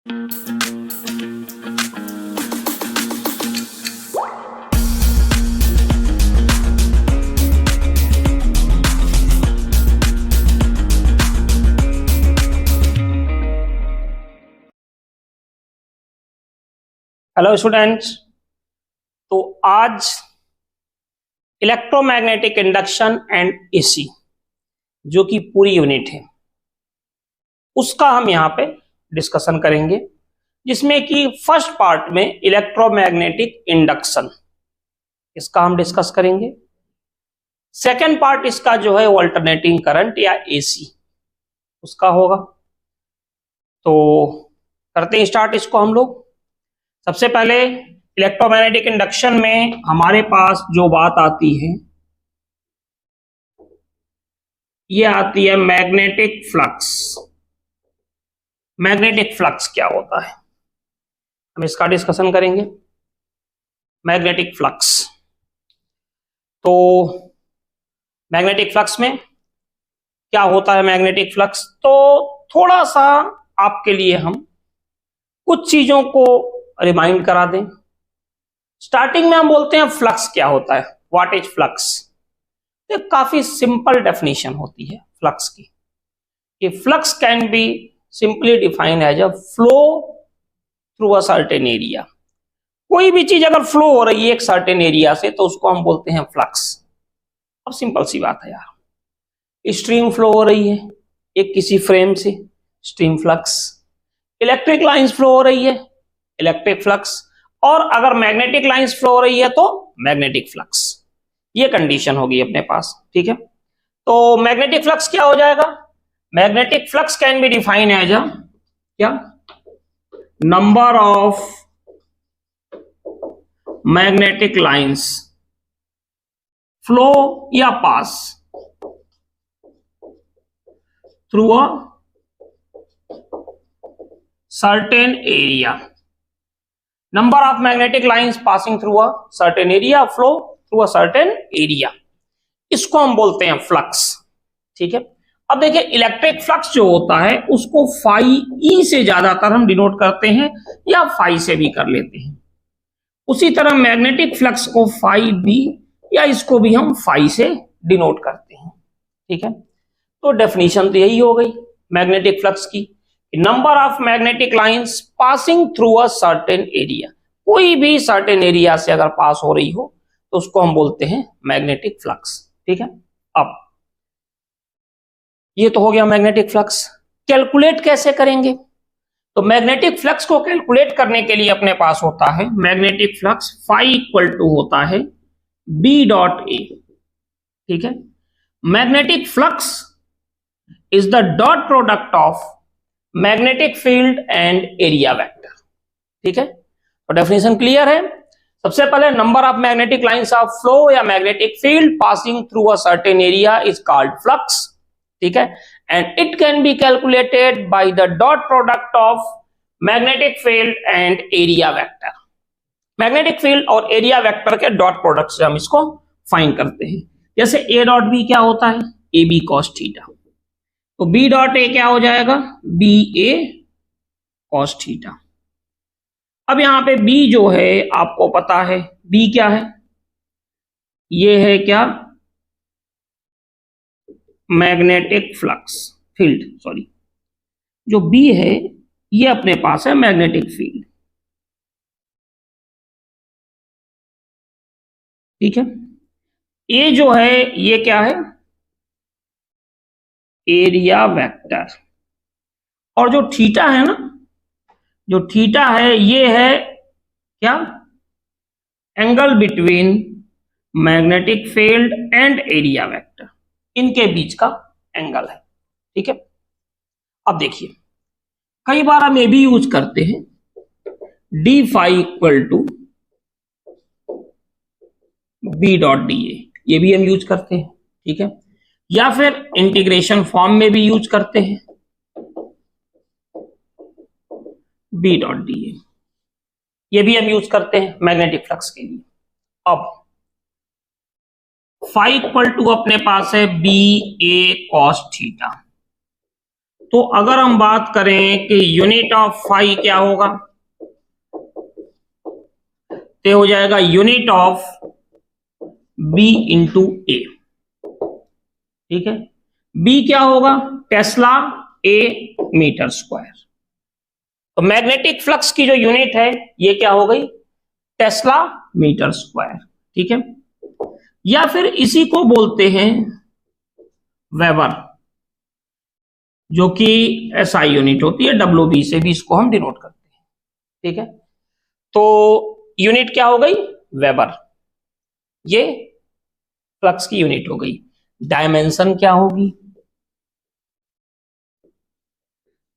Hello students. तो आज electromagnetic induction and AC जो कि पूरी यूनिट है उसका हम यहाँ पे डिस्कशन करेंगे, जिसमें कि फर्स्ट पार्ट में इलेक्ट्रोमैग्नेटिक इंडक्शन इसका हम डिस्कस करेंगे। सेकेंड पार्ट इसका जो है अल्टरनेटिंग करंट या एसी उसका होगा। तो करते हैं स्टार्ट इसको हम लोग। सबसे पहले इलेक्ट्रोमैग्नेटिक इंडक्शन में हमारे पास जो बात आती है ये आती है मैग्नेटिक फ्लक्स। मैग्नेटिक फ्लक्स क्या होता है हम इसका डिस्कशन करेंगे। मैग्नेटिक फ्लक्स, तो मैग्नेटिक फ्लक्स में क्या होता है मैग्नेटिक फ्लक्स, तो थोड़ा सा आपके लिए हम कुछ चीजों को रिमाइंड करा दें। स्टार्टिंग में हम बोलते हैं फ्लक्स क्या होता है, व्हाट इज फ्लक्स। तो काफी सिंपल डेफिनेशन होती है फ्लक्स की कि flux can be simply defined as a flow through a certain area. कोई भी चीज अगर फ्लो हो रही है एक सर्टेन एरिया से तो उसको हम बोलते हैं फ्लक्स। अब सिंपल सी बात है यार, स्ट्रीम फ्लो हो रही है एक किसी फ्रेम से, stream flux. Electric lines flow हो रही है, इलेक्ट्रिक फ्लक्स। और अगर मैग्नेटिक लाइंस फ्लो हो रही है तो मैग्नेटिक फ्लक्स। ये कंडीशन होगी अपने पास, ठीक है। तो मैग्नेटिक फ्लक्स क्या हो जाएगा, magnetic flux can be define as a क्या, number of magnetic lines flow या pass through a certain area, number of magnetic lines passing through a certain area, flow through a certain area, इसको हम बोलते हैं flux, ठीक है। अब देखिए इलेक्ट्रिक फ्लक्स जो होता है उसको फाई ई से ज्यादातर हम डिनोट करते हैं या फाई से भी कर लेते हैं। उसी तरह मैग्नेटिक फ्लक्स को फाई बी या इसको भी हम फाई से डिनोट करते हैं, ठीक है। तो डेफिनेशन तो यही हो गई मैग्नेटिक फ्लक्स की, number of magnetic lines passing through a certain area. कोई भी सर्टेन एरिया से अगर पास हो रही हो तो उसको हम बोलते हैं मैग्नेटिक फ्लक्स, ठीक है। अब ये तो हो गया मैग्नेटिक फ्लक्स। कैलकुलेट कैसे करेंगे, तो मैग्नेटिक फ्लक्स को कैलकुलेट करने के लिए अपने पास होता है magnetic flux phi equal to होता है बी डॉट ए, ठीक है। Magnetic flux is the dot product of magnetic field and area vector, ठीक है। तो डेफिनेशन क्लियर है। सबसे पहले number of magnetic lines of flow या magnetic field passing through a certain area is called flux, ठीक है। And it can be calculated by the dot product of magnetic field and area vector. Magnetic field और area vector के dot product से हम इसको find करते हैं। जैसे ए डॉट बी क्या होता है, ए बी कॉस थीटा, तो बी डॉट ए क्या हो जाएगा, बी ए कॉस थीटा। अब यहां पे बी जो है आपको पता है बी क्या है, ये है क्या, मैग्नेटिक फ्लक्स फील्ड, सॉरी जो बी है ये अपने पास है मैग्नेटिक फील्ड, ठीक है। ए जो है ये क्या है, एरिया वेक्टर। और जो थीटा है ना, जो थीटा है ये है क्या, angle between magnetic field and area vector, इनके बीच का एंगल है, ठीक है। अब देखिए कई बार हम ये भी यूज करते हैं D phi equal to B dot D A, ये भी हम यूज करते हैं, ठीक है। या फिर इंटीग्रेशन फॉर्म में भी यूज करते हैं बी डॉट डी ए, ये भी हम यूज करते हैं मैग्नेटिक फ्लक्स के लिए। अब फाई इक्वल टू अपने पास है बी ए कॉस थीटा, तो अगर हम बात करें कि यूनिट ऑफ फाई क्या होगा, तो हो जाएगा यूनिट ऑफ बी इंटू ए। ठीक है, बी क्या होगा, टेस्ला, ए मीटर स्क्वायर। तो मैग्नेटिक फ्लक्स की जो यूनिट है ये क्या हो गई, टेस्ला मीटर स्क्वायर। ठीक है, या फिर इसी को बोलते हैं वेबर, जो कि एसआई यूनिट होती है, डब्ल्यू से भी इसको हम डिनोट करते हैं। ठीक है, तो यूनिट क्या हो गई, वेबर, ये फ्लक्स की यूनिट हो गई। डायमेंशन क्या होगी,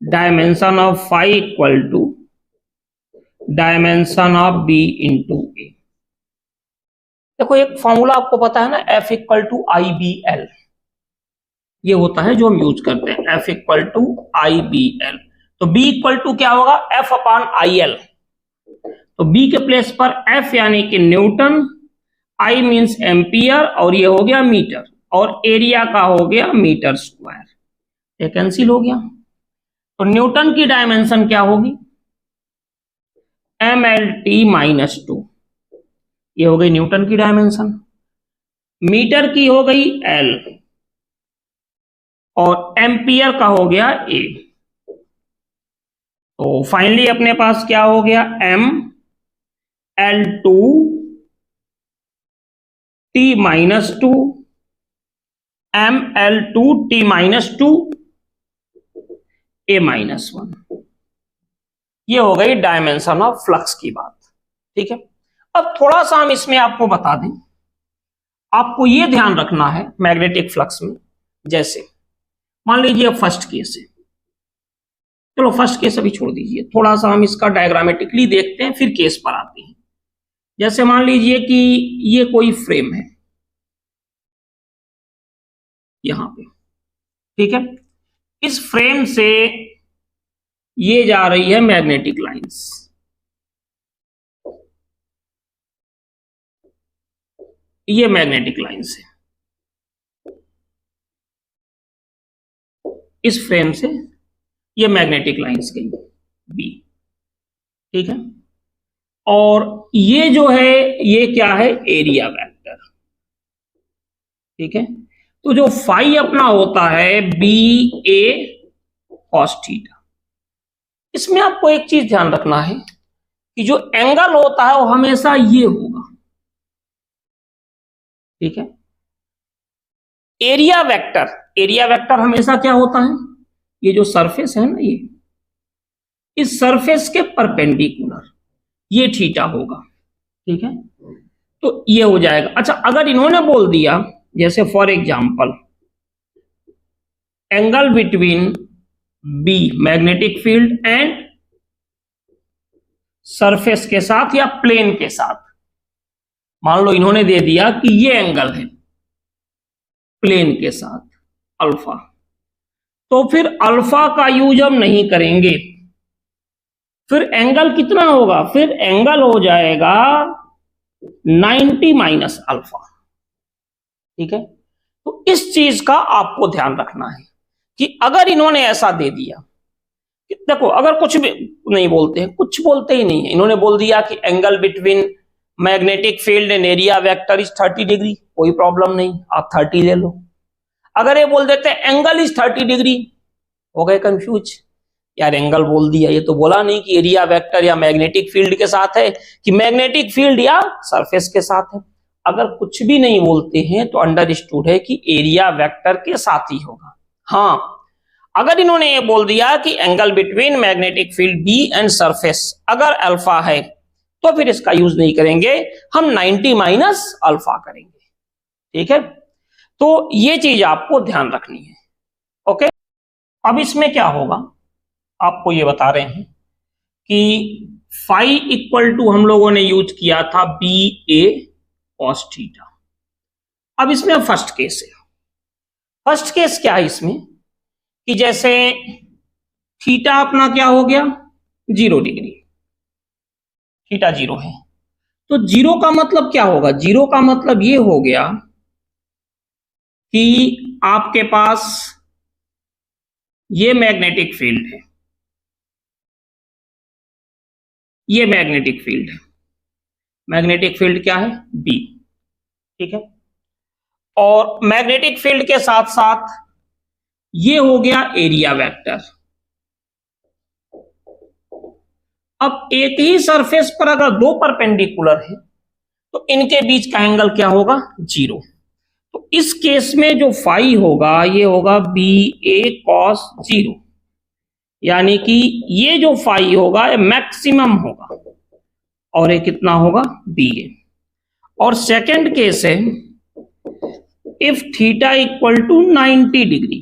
dimension of phi equal to dimension of B into A. देखो एक फॉर्मूला आपको पता है ना, F equal to I B L, ये होता है जो हम यूज करते हैं, F equal to I B L. तो बी इक्वल टू क्या होगा, एफ अपॉन आई एल। तो बी के प्लेस पर एफ यानी कि न्यूटन, आई मींस एम्पियर, और ये हो गया मीटर, और एरिया का हो गया मीटर स्क्वायर। ये कैंसिल हो गया। तो न्यूटन की डायमेंशन क्या होगी, M L T minus two, ये हो गई न्यूटन की डायमेंशन। मीटर की हो गई एल, और एम्पियर का हो गया ए। तो फाइनली अपने पास क्या हो गया, M L two T minus two, M L two T minus two, A minus one. ये हो गई डायमेंशन ऑफ फ्लक्स की बात। ठीक है, अब थोड़ा सा हम इसमें आपको बता दें, आपको ये ध्यान रखना है मैग्नेटिक फ्लक्स में, जैसे मान लीजिए फर्स्ट केस है, चलो फर्स्ट केस अभी छोड़ दीजिए, थोड़ा सा हम इसका डायग्रामेटिकली देखते हैं, फिर केस पर आते हैं। जैसे मान लीजिए कि ये कोई फ्रेम है यहां पे, ठीक है, इस फ्रेम से ये जा रही है मैग्नेटिक लाइंस, ये मैग्नेटिक लाइंस है, इस फ्रेम से ये मैग्नेटिक लाइंस गई बी। ठीक है, और ये जो है ये क्या है, एरिया वेक्टर। ठीक है, तो जो फाई अपना होता है बी ए कॉस थीटा। इसमें आपको एक चीज ध्यान रखना है कि जो एंगल होता है वो हमेशा ये होगा। ठीक है, एरिया वेक्टर, एरिया वेक्टर हमेशा क्या होता है, ये जो सरफेस है ना, ये इस सरफेस के परपेंडिकुलर ये थीटा होगा। ठीक है, तो ये हो जाएगा। अच्छा, अगर इन्होंने बोल दिया जैसे for example angle between B magnetic field and surface के साथ या प्लेन के साथ, मान लो इन्होंने दे दिया कि ये एंगल है प्लेन के साथ अल्फा, तो फिर अल्फा का यूज हम नहीं करेंगे, फिर एंगल कितना होगा, फिर एंगल हो जाएगा 90 माइनस अल्फा। ठीक है, तो इस चीज का आपको ध्यान रखना है कि अगर इन्होंने ऐसा दे दिया, देखो अगर कुछ भी नहीं बोलते हैं, कुछ बोलते ही नहीं है, इन्होंने बोल दिया कि angle between magnetic field and area vector is 30 degree, कोई प्रॉब्लम नहीं, आप 30 ले लो। अगर ये बोल देते हैं एंगल इज 30 डिग्री, हो गए कंफ्यूज, यार एंगल बोल दिया, ये तो बोला नहीं कि एरिया वेक्टर या मैग्नेटिक फील्ड के साथ है, कि मैग्नेटिक फील्ड या सरफेस के साथ है। अगर कुछ भी नहीं बोलते हैं तो अंडरस्टूड है कि एरिया वेक्टर के साथ ही होगा। हाँ, अगर इन्होंने ये बोल दिया कि angle between magnetic field B and surface अगर अल्फा है, तो फिर इसका यूज नहीं करेंगे, हम 90 माइनस अल्फा करेंगे। ठीक है, तो ये चीज आपको ध्यान रखनी है। ओके, अब इसमें क्या होगा, आपको ये बता रहे हैं कि फाई इक्वल टू हम लोगों ने यूज किया था बी ए कॉस थीटा। अब इसमें फर्स्ट केस है, फर्स्ट केस क्या है इसमें कि जैसे थीटा अपना क्या हो गया 0 डिग्री, थीटा 0 है, तो 0 का मतलब क्या होगा, 0 का मतलब ये हो गया कि आपके पास ये मैग्नेटिक फील्ड है, ये मैग्नेटिक फील्ड है। मैग्नेटिक फील्ड क्या है? बी। ठीक है, और मैग्नेटिक फील्ड के साथ साथ ये हो गया एरिया वेक्टर। अब एक ही सरफेस पर अगर दो परपेंडिकुलर है तो इनके बीच का एंगल क्या होगा? 0। तो इस केस में जो फाई होगा ये होगा बी ए कॉस 0, यानी कि ये जो फाई होगा ये मैक्सिमम होगा और ये कितना होगा? B A. और सेकंड केस है if theta equal to 90 degree,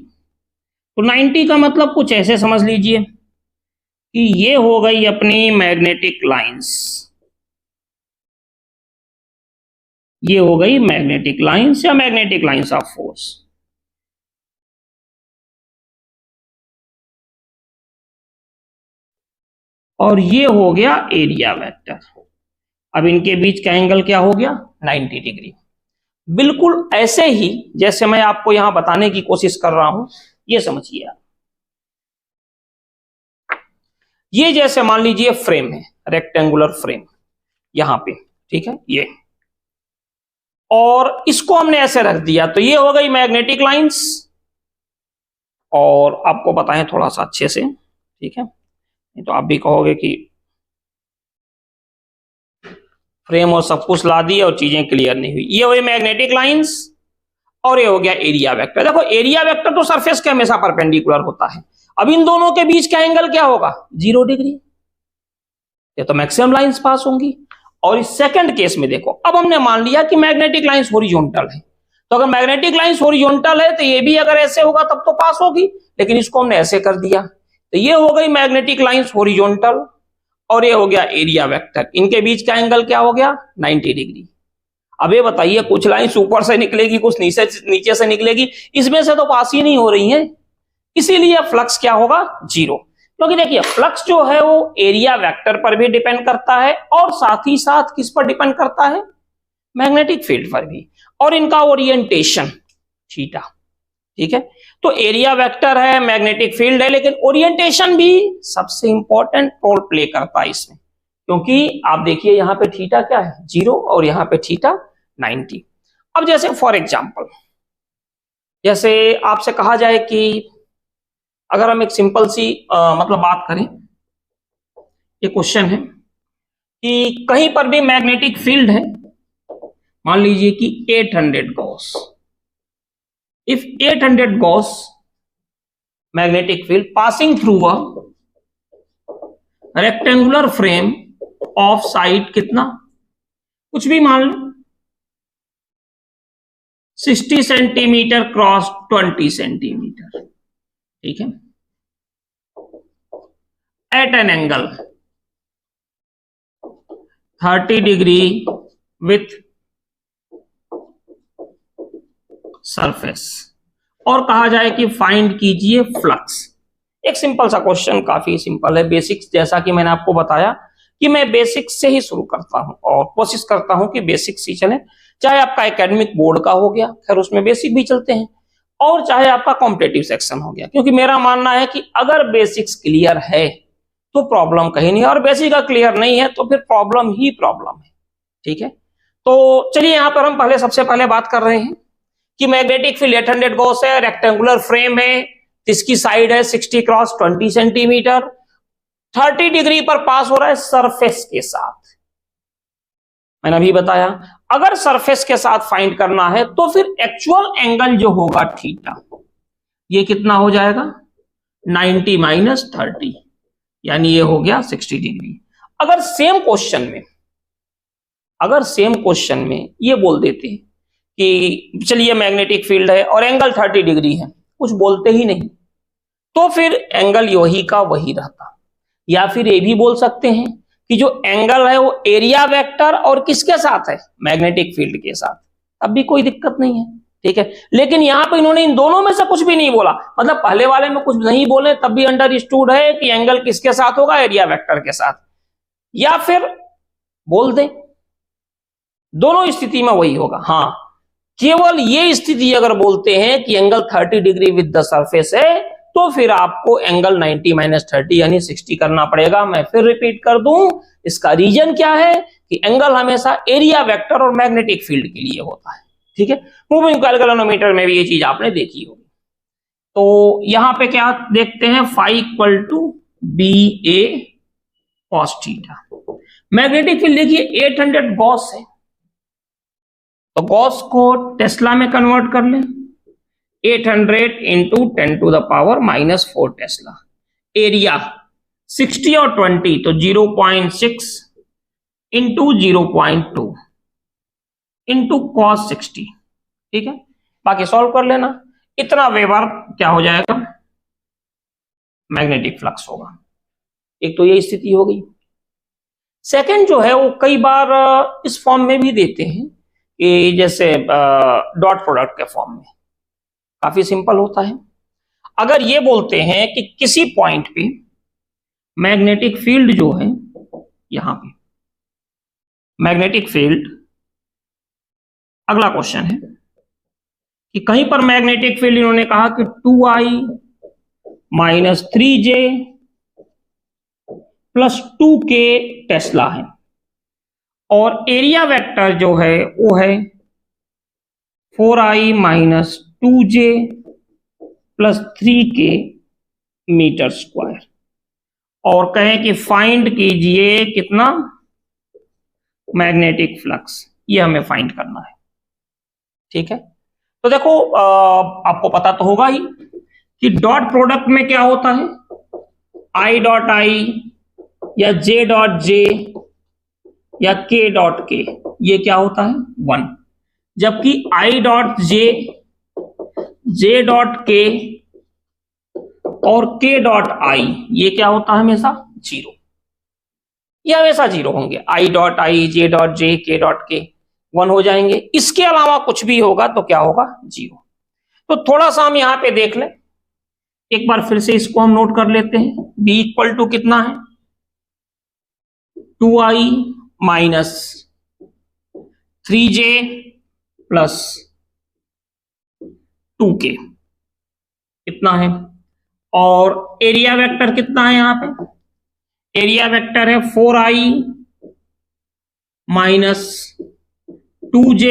तो 90 का मतलब कुछ ऐसे समझ लीजिए कि ये हो गई अपनी मैग्नेटिक लाइंस, ये हो गई मैग्नेटिक लाइंस या मैग्नेटिक लाइंस ऑफ फोर्स। और ये हो गया एरिया वेक्टर। अब इनके बीच का एंगल क्या हो गया? 90 डिग्री। बिल्कुल ऐसे ही जैसे मैं आपको यहां बताने की कोशिश कर रहा हूं, ये समझिए आप। ये जैसे मान लीजिए फ्रेम है, रेक्टेंगुलर फ्रेम यहां पे, ठीक है, ये, और इसको हमने ऐसे रख दिया तो ये हो गई मैग्नेटिक लाइंस। और आपको बताएं थोड़ा सा अच्छे से, ठीक है, नहीं तो आप भी कहोगे कि फ्रेम और सब कुछ ला दिए और चीजें क्लियर नहीं हुई। ये हुई मैग्नेटिक लाइंस और ये हो गया एरिया वेक्टर। देखो एरिया वेक्टर तो सरफेस के हमेशा परपेंडिकुलर होता है। अब इन दोनों के बीच का एंगल क्या होगा? 0 डिग्री। ये तो मैक्सिमम लाइंस पास होंगी। और इस सेकंड केस में देखो, अब हमने मान लिया कि मैग्नेटिक लाइंस हॉरिजॉन्टल है, तो अगर मैग्नेटिक लाइंस हॉरिजॉन्टल है तो ये भी अगर ऐसे होगा तब तो पास होगी, लेकिन इसको हमने ऐसे कर दिया तो ये हो गई मैग्नेटिक लाइंस हॉरिजॉन्टल और ये हो गया एरिया वेक्टर। इनके बीच का एंगल क्या हो गया? 90 डिग्री। अब ये बताइए कुछ लाइंस ऊपर से निकलेगी, कुछ नीचे से निकलेगी, इसमें से तो पास ही नहीं हो रही है, इसीलिए फ्लक्स क्या होगा? 0। क्योंकि देखिए फ्लक्स जो है वो एरिया वेक्टर पर भी डिपेंड करता है और साथ ही साथ किस पर डिपेंड करता है? मैग्नेटिक फील्ड पर भी, और इनका ओरिएंटेशन थीटा। ठीक है, तो एरिया वेक्टर है, मैग्नेटिक फील्ड है, लेकिन ओरिएंटेशन भी सबसे इंपॉर्टेंट रोल प्ले करता है इसमें, क्योंकि आप देखिए यहां पे थीटा क्या है? 0 और यहां पे थीटा 90। अब जैसे फॉर एग्जांपल, जैसे आपसे कहा जाए कि अगर हम एक सिंपल सी मतलब बात करें, ये क्वेश्चन है कि कहीं पर भी मैग्नेटिक फील्ड है, मान लीजिए कि 800 Gauss, if 800 Gauss magnetic field passing through a rectangular frame of side कितना, कुछ भी मान लो, 60 सेंटीमीटर क्रॉस 20 सेंटीमीटर, ठीक है, at an angle 30 degree with surface, और कहा जाए कि फाइंड कीजिए फ्लक्स। एक सिंपल सा क्वेश्चन, काफी सिंपल है, बेसिक्स, जैसा कि मैंने आपको बताया कि मैं बेसिक्स से ही शुरू करता हूं और कोशिश करता हूं कि बेसिक्स ही चले, चाहे आपका एकेडमिक बोर्ड का हो गया, खैर उसमें बेसिक भी चलते हैं, और चाहे आपका कॉम्पिटिटिव सेक्शन हो गया, क्योंकि मेरा मानना है कि अगर बेसिक्स क्लियर है तो प्रॉब्लम कहीं नहीं है, और बेसिक का क्लियर नहीं है तो फिर प्रॉब्लम ही प्रॉब्लम है। ठीक है, तो चलिए यहां पर हम सबसे पहले बात कर रहे हैं कि मैग्नेटिक फील्ड 800 गॉस है, रेक्टेंगुलर फ्रेम है, इसकी साइड है 60 क्रॉस 20 सेंटीमीटर, 30 डिग्री पर पास हो रहा है सरफेस के साथ। मैंने अभी बताया अगर सरफेस के साथ फाइंड करना है तो फिर एक्चुअल एंगल जो होगा थीटा, ये कितना हो जाएगा? 90 माइनस 30, यानी ये हो गया 60 डिग्री। अगर सेम क्वेश्चन में ये बोल देते हैं कि चलिए मैग्नेटिक फील्ड है और एंगल 30 डिग्री है, कुछ बोलते ही नहीं, तो फिर एंगल वही का वही रहता। या फिर ये भी बोल सकते हैं कि जो एंगल है वो एरिया वेक्टर और किसके साथ है? मैग्नेटिक फील्ड के साथ, तब भी कोई दिक्कत नहीं है। ठीक है, लेकिन यहां पे इन्होंने इन दोनों में से कुछ भी नहीं बोला, मतलब पहले वाले में कुछ नहीं बोले तब भी अंडरस्टूड है कि एंगल किसके साथ होगा? एरिया वेक्टर के साथ, या फिर बोल दें दोनों स्थिति में वही होगा। हाँ, केवल ये स्थिति अगर बोलते हैं कि angle 30 degree with the surface है तो फिर आपको एंगल 90 माइनस 30 यानी 60 करना पड़ेगा। मैं फिर रिपीट कर दूं, इसका रीजन क्या है कि एंगल हमेशा एरिया वेक्टर और मैग्नेटिक फील्ड के लिए होता है। ठीक है, मूविंग कैलकुलेटोमीटर में भी ये चीज आपने देखी होगी। तो यहां पे क्या देखते हैं, phi equal to B A cos theta. Magnetic field देखिए 800 गॉस है, तो गॉस को टेस्ला में कन्वर्ट कर लें, 800 into 10 to the power -4 tesla. Area 60 और 20 तो 0.6 इंटू 0.2 इंटू कॉस 60। ठीक है, बाकी सॉल्व कर लेना। इतना वेबर क्या हो जाएगा, मैग्नेटिक फ्लक्स होगा। एक तो ये स्थिति हो गई। सेकंड जो है वो कई बार इस फॉर्म में भी देते हैं कि जैसे डॉट प्रोडक्ट के फॉर्म में, काफी सिंपल होता है। अगर ये बोलते हैं कि किसी पॉइंट पे मैग्नेटिक फील्ड जो है, यहां पे मैग्नेटिक फील्ड, अगला क्वेश्चन है कि कहीं पर मैग्नेटिक फील्ड इन्होंने कहा कि 2i minus 3j plus 2k Tesla है, और एरिया वेक्टर जो है वो है 4i minus 2j plus 3k metre square, और कहें कि फाइंड कीजिए कितना, मैग्नेटिक फ्लक्स। ये हमें फाइंड करना है। ठीक है, तो देखो आपको पता तो होगा ही कि डॉट प्रोडक्ट में क्या होता है, आई डॉट आई या जे डॉट जे या के डॉट के, ये क्या होता है 1, जबकि I dot J, J dot के और के डॉट आई ये क्या होता है हमेशा 0। ये हमेशा 0 होंगे। I dot I, J dot J, के डॉट के 1 हो जाएंगे। इसके अलावा कुछ भी होगा तो क्या होगा 0। तो थोड़ा सा हम यहां पे देख लें, एक बार फिर से इसको हम नोट कर लेते हैं। बी इक्वल टू कितना है, 2i minus 3j plus 2k कितना है, और एरिया वेक्टर कितना है यहां पे, एरिया वेक्टर है 4i minus 2j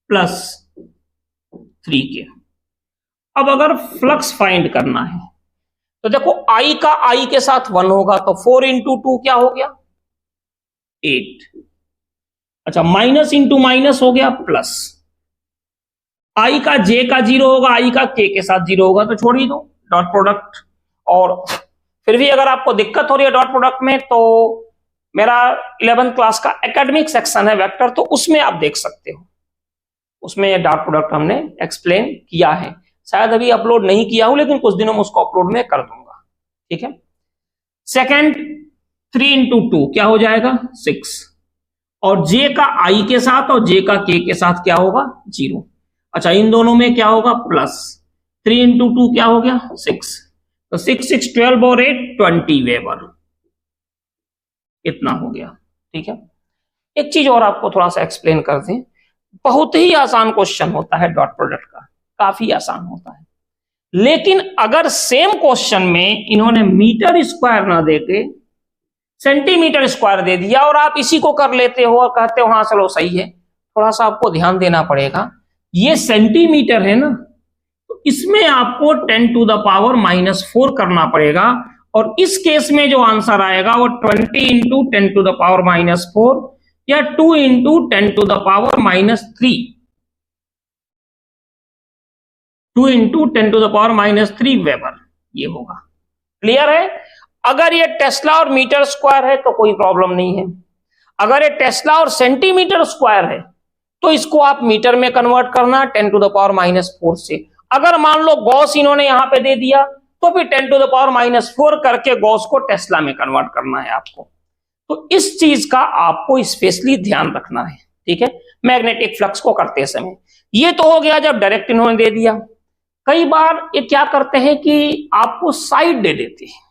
plus 3k। अब अगर फ्लक्स फाइंड करना है तो देखो i का i के साथ 1 होगा, तो 4 इंटू 2 क्या हो गया 8। अच्छा, माइनस इंटू माइनस हो गया प्लस। i का j का 0 होगा, i का k के साथ 0 होगा, तो छोड़ ही दो डॉट प्रोडक्ट। और फिर भी अगर आपको दिक्कत हो रही है डॉट प्रोडक्ट में, तो मेरा 11th क्लास का एकेडमिक सेक्शन है वेक्टर, तो उसमें आप देख सकते हो, उसमें डॉट प्रोडक्ट हमने एक्सप्लेन किया है। शायद अभी अपलोड नहीं किया हूं, लेकिन कुछ दिनों में उसको अपलोड में कर दूंगा। ठीक है, सेकंड 3 इंटू 2 क्या हो जाएगा 6, और j का i के साथ और j का k के साथ क्या होगा 0। अच्छा, इन दोनों में क्या होगा प्लस, 3 इंटू 2 क्या हो गया 6, तो 6 6 12 और 8 20 वेबर, इतना हो गया। ठीक है, एक चीज और आपको थोड़ा सा एक्सप्लेन कर दें, बहुत ही आसान क्वेश्चन होता है डॉट प्रोडक्ट का, काफी आसान होता है। लेकिन अगर सेम क्वेश्चन में इन्होंने मीटर स्क्वायर ना देके सेंटीमीटर स्क्वायर दे दिया और आप इसी को कर लेते हो और कहते हो हाँ चलो सही है, थोड़ा सा आपको ध्यान देना पड़ेगा। ये सेंटीमीटर है ना, तो इसमें आपको 10 टू द पावर -4 करना पड़ेगा, और इस केस में जो आंसर आएगा वो 20 इंटू 10 टू द पावर -4 या 2 into 10 to the power -3, 2 into 10 to the power -3 weber, ये होगा। क्लियर है? अगर ये टेस्ला और मीटर स्क्वायर है तो कोई प्रॉब्लम नहीं है। अगर ये टेस्ला और सेंटीमीटर स्क्वायर है तो इसको आप मीटर में कन्वर्ट करना 10 टू द पावर -4 से। अगर मान लो गॉस इन्होंने यहां पे दे दिया तो फिर 10 टू द पावर -4 करके गॉस को टेस्ला में कन्वर्ट करना है आपको। तो इस चीज का आपको स्पेशली ध्यान रखना है। ठीक है, मैग्नेटिक फ्लक्स को करते समय। ये तो हो गया जब डायरेक्ट इन्होंने दे दिया। कई बार ये क्या करते हैं कि आपको साइड दे देते हैं,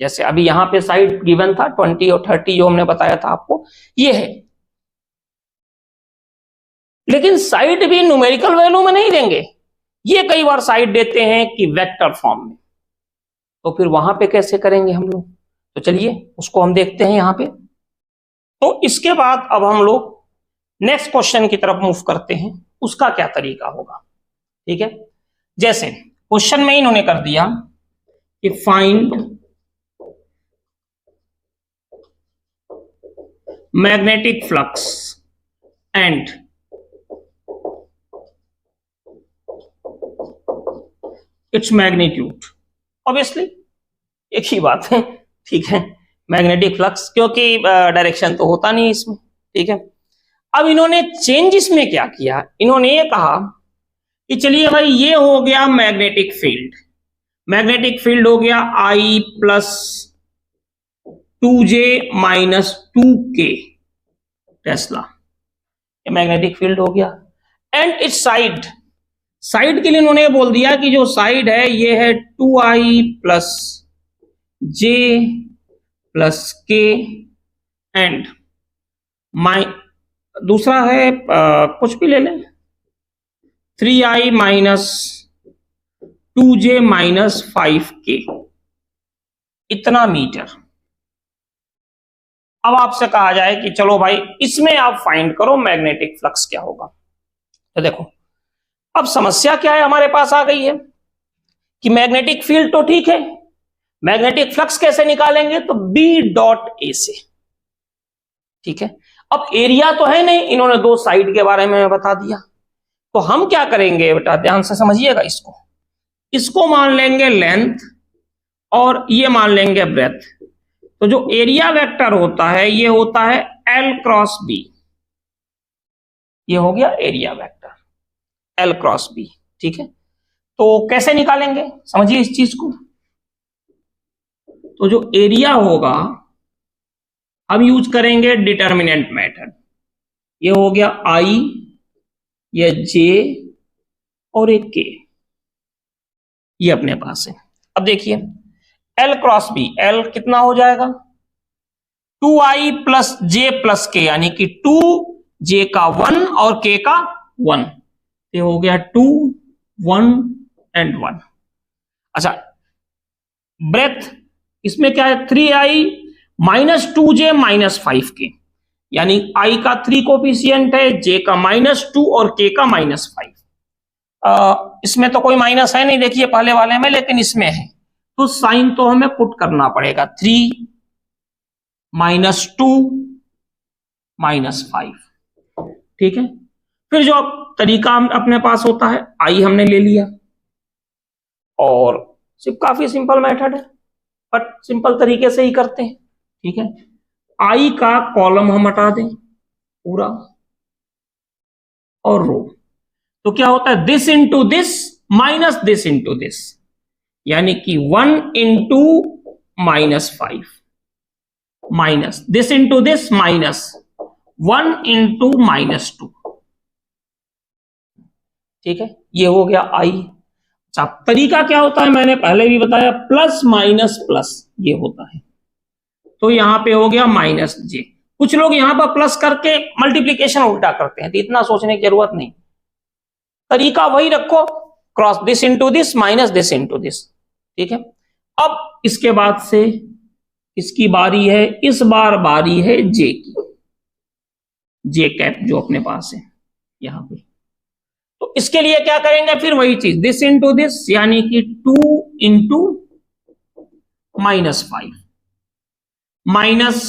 जैसे अभी यहां पे साइड गिवन था 20 और 30 जो हमने बताया था आपको, ये है। लेकिन साइड भी न्यूमेरिकल वैल्यू में नहीं देंगे, ये कई बार साइड देते हैं कि वेक्टर फॉर्म में, तो फिर वहां पे कैसे करेंगे हम लोग, तो चलिए उसको हम देखते हैं यहां पे। तो इसके बाद अब हम लोग नेक्स्ट क्वेश्चन की तरफ मूव करते हैं, उसका क्या तरीका होगा। ठीक है, जैसे क्वेश्चन में इन्होंने कर दिया कि find magnetic flux and its magnitude. Obviously एक ही बात है, ठीक है, मैग्नेटिक फ्लक्स, क्योंकि डायरेक्शन तो होता नहीं इसमें। ठीक है, अब इन्होंने चेंज इसमें क्या किया, इन्होंने ये कहा कि चलिए भाई ये हो गया मैग्नेटिक फील्ड, मैग्नेटिक फील्ड हो गया I plus 2J minus 2K Tesla, ये मैग्नेटिक फील्ड हो गया। एंड इट्स साइड, साइड के लिए इन्होंने बोल दिया कि जो साइड है ये है 2I plus J plus K and दूसरा है कुछ भी ले लें 3I minus 2J minus 5K, इतना मीटर। अब आपसे कहा जाए कि चलो भाई इसमें आप फाइंड करो मैग्नेटिक फ्लक्स क्या होगा। तो देखो अब समस्या क्या है हमारे पास आ गई है कि मैग्नेटिक फील्ड तो ठीक है, मैग्नेटिक फ्लक्स कैसे निकालेंगे, तो B डॉट A से। ठीक है, अब एरिया तो है नहीं, इन्होंने दो साइड के बारे में बता दिया, तो हम क्या करेंगे बेटा, ध्यान से समझिएगा इसको, इसको मान लेंगे लेंथ और ये मान लेंगे ब्रेथ। तो जो एरिया वेक्टर होता है ये होता है L क्रॉस B, ये हो गया area vector L cross B। ठीक है, तो कैसे निकालेंगे समझिए इस चीज को। तो जो एरिया होगा हम यूज करेंगे डिटर्मिनेंट मेथड, ये हो गया I, ये J और एक K, ये अपने पास है। अब देखिए L क्रॉस B, L कितना हो जाएगा 2I plus J plus K, यानी कि 2J का 1 और K का 1, ये हो गया 2 1 एंड 1। अच्छा ब्रेथ इसमें क्या है 3I minus 2J minus 5K, यानी I का 3 कोफिशिएंट है, J का -2 और K का -5। इसमें तो कोई माइनस है नहीं देखिए पहले वाले में, लेकिन इसमें है तो साइन तो हमें पुट करना पड़ेगा, 3 -2 -5। ठीक है, फिर जो तरीका अपने पास होता है I हमने ले लिया, और सिर्फ काफी सिंपल मेथड है बट सिंपल तरीके से ही करते हैं। ठीक है, I का कॉलम हम हटा दें पूरा और रो, तो क्या होता है this into this minus this into this, यानी कि 1 into -5 minus this into this minus 1 into -2। ठीक है, ये हो गया I। अच्छा तरीका क्या होता है मैंने पहले भी बताया, प्लस माइनस प्लस ये होता है, तो यहां पे हो गया -J। कुछ लोग यहां पर प्लस करके मल्टीप्लीकेशन उल्टा करते हैं, तो इतना सोचने की जरूरत नहीं, तरीका वही रखो, cross this into this minus this into this. ठीक है, अब इसके बाद से इसकी बारी है, इस बार बारी है J की, J कैप जो अपने पास है यहां पे। तो इसके लिए क्या करेंगे, फिर वही चीज दिस इंटू दिस, यानी कि 2 into -5 minus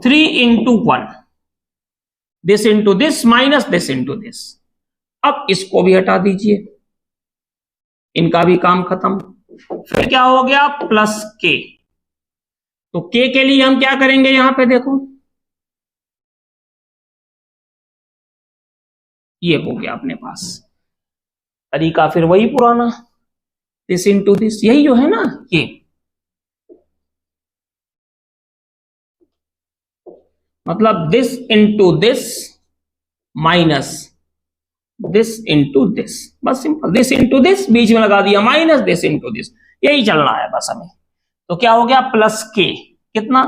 3 into 1, this into this minus this into this. अब इसको भी हटा दीजिए, इनका भी काम खत्म। फिर क्या हो गया प्लस K, तो K के लिए हम क्या करेंगे, यहां पे देखो ये हो गया अपने पास तरीका, फिर वही पुराना दिस इंटू दिस, यही जो है ना ये, मतलब this into this minus this into this, बस सिंपल, दिस इंटू दिस बीच में लगा दिया माइनस दिस इंटू दिस, यही चलना है बस हमें। तो क्या हो गया प्लस K, कितना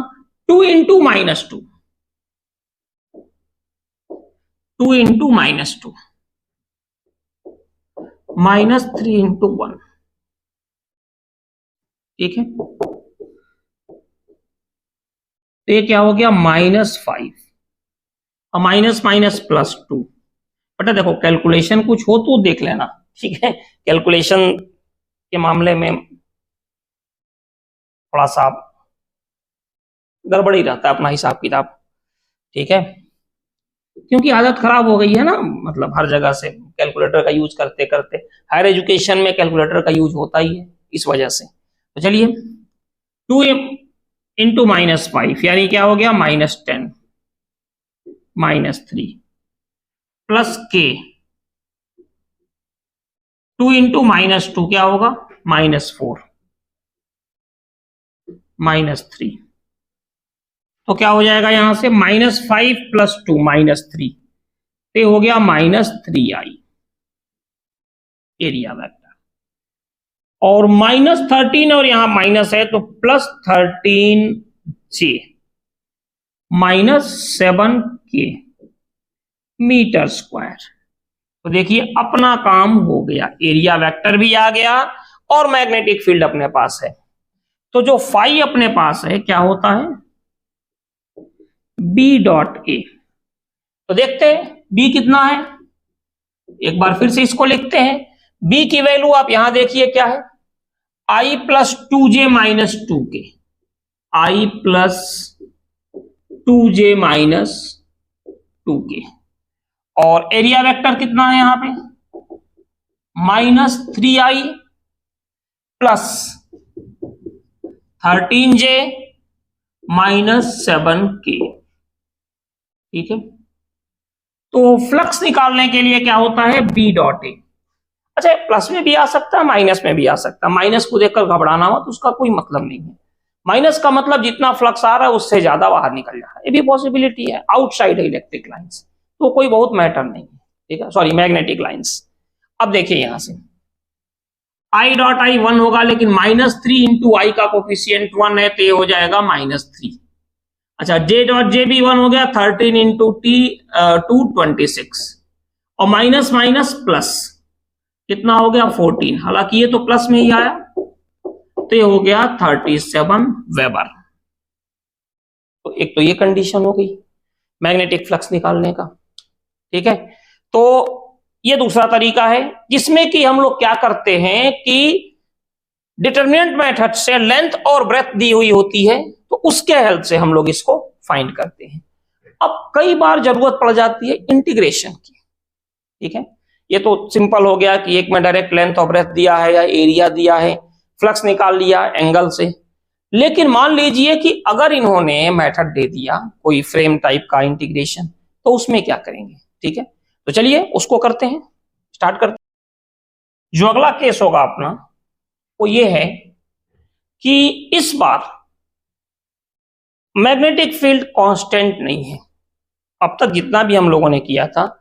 2 इंटू -2, 2 इंटू -2, -3 × 1, ठीक है। तो ये क्या हो गया -5 और माइनस माइनस +2। बेटा देखो कैलकुलेशन कुछ हो तो देख लेना, ठीक है। कैलकुलेशन के मामले में थोड़ा सा गड़बड़ ही रहता है अपना हिसाब किताब, ठीक है, क्योंकि आदत खराब हो गई है ना, मतलब हर जगह से कैलकुलेटर का यूज करते करते। हायर एजुकेशन में कैलकुलेटर का यूज होता ही है इस वजह से। तो चलिए 2 × -5 यानी क्या हो गया -10 -3 प्लस k 2 × -2 क्या होगा -4 -3। तो क्या हो जाएगा यहां से -5 + 2 -3, तो हो गया -3i एरिया वेक्टर। और -13 और यहां माइनस है तो +13j -7k मीटर स्क्वायर। तो देखिए अपना काम हो गया, एरिया वेक्टर भी आ गया और मैग्नेटिक फील्ड अपने पास है। तो जो फाई अपने पास है क्या होता है B.A। तो देखते हैं B कितना है, एक बार फिर से इसको लिखते हैं। B की वैल्यू आप यहां देखिए क्या है I + 2j - 2k, I + 2j - 2k। और एरिया वेक्टर कितना है यहां पे -3i + 13j -7k, ठीक है। तो फ्लक्स निकालने के लिए क्या होता है B.A। अच्छा प्लस में भी आ सकता है माइनस में भी आ सकता है, माइनस को देखकर घबराना हो तो उसका कोई मतलब नहीं है। माइनस का मतलब जितना फ्लक्स आ रहा है उससे ज्यादा बाहर निकल जा रहा है, ये भी पॉसिबिलिटी है। आउटसाइड इलेक्ट्रिक लाइंस तो कोई बहुत मैटर नहीं है, ठीक है, सॉरी मैग्नेटिक लाइंस। अब देखिए यहां से I.I 1 होगा, लेकिन -3 × I का कोफिशियंट 1 है तो ये हो जाएगा -3। अच्छा J.J भी 1 हो गया, 13 × T 226 और माइनस माइनस प्लस कितना हो गया 14, हालांकि ये तो प्लस में ही आया तो ये हो गया 37 वेबर। तो एक तो ये कंडीशन हो गई मैग्नेटिक फ्लक्स निकालने का, ठीक है। तो ये दूसरा तरीका है जिसमें कि हम लोग क्या करते हैं कि डिटरमिनेंट मेथड से लेंथ और ब्रेथ दी हुई होती है तो उसके हेल्प से हम लोग इसको फाइंड करते हैं। अब कई बार जरूरत पड़ जाती है इंटीग्रेशन की, ठीक है। ये तो सिंपल हो गया कि एक में डायरेक्ट लेंथ और ब्रेथ दिया है या एरिया दिया है, फ्लक्स निकाल लिया एंगल से। लेकिन मान लीजिए कि अगर इन्होंने मेथड दे दिया कोई फ्रेम टाइप का इंटीग्रेशन, तो उसमें क्या करेंगे, ठीक है। तो चलिए उसको करते हैं, स्टार्ट करते हैं। जो अगला केस होगा अपना वो ये है कि इस बार मैग्नेटिक फील्ड कांस्टेंट नहीं है। अब तक जितना भी हम लोगों ने किया था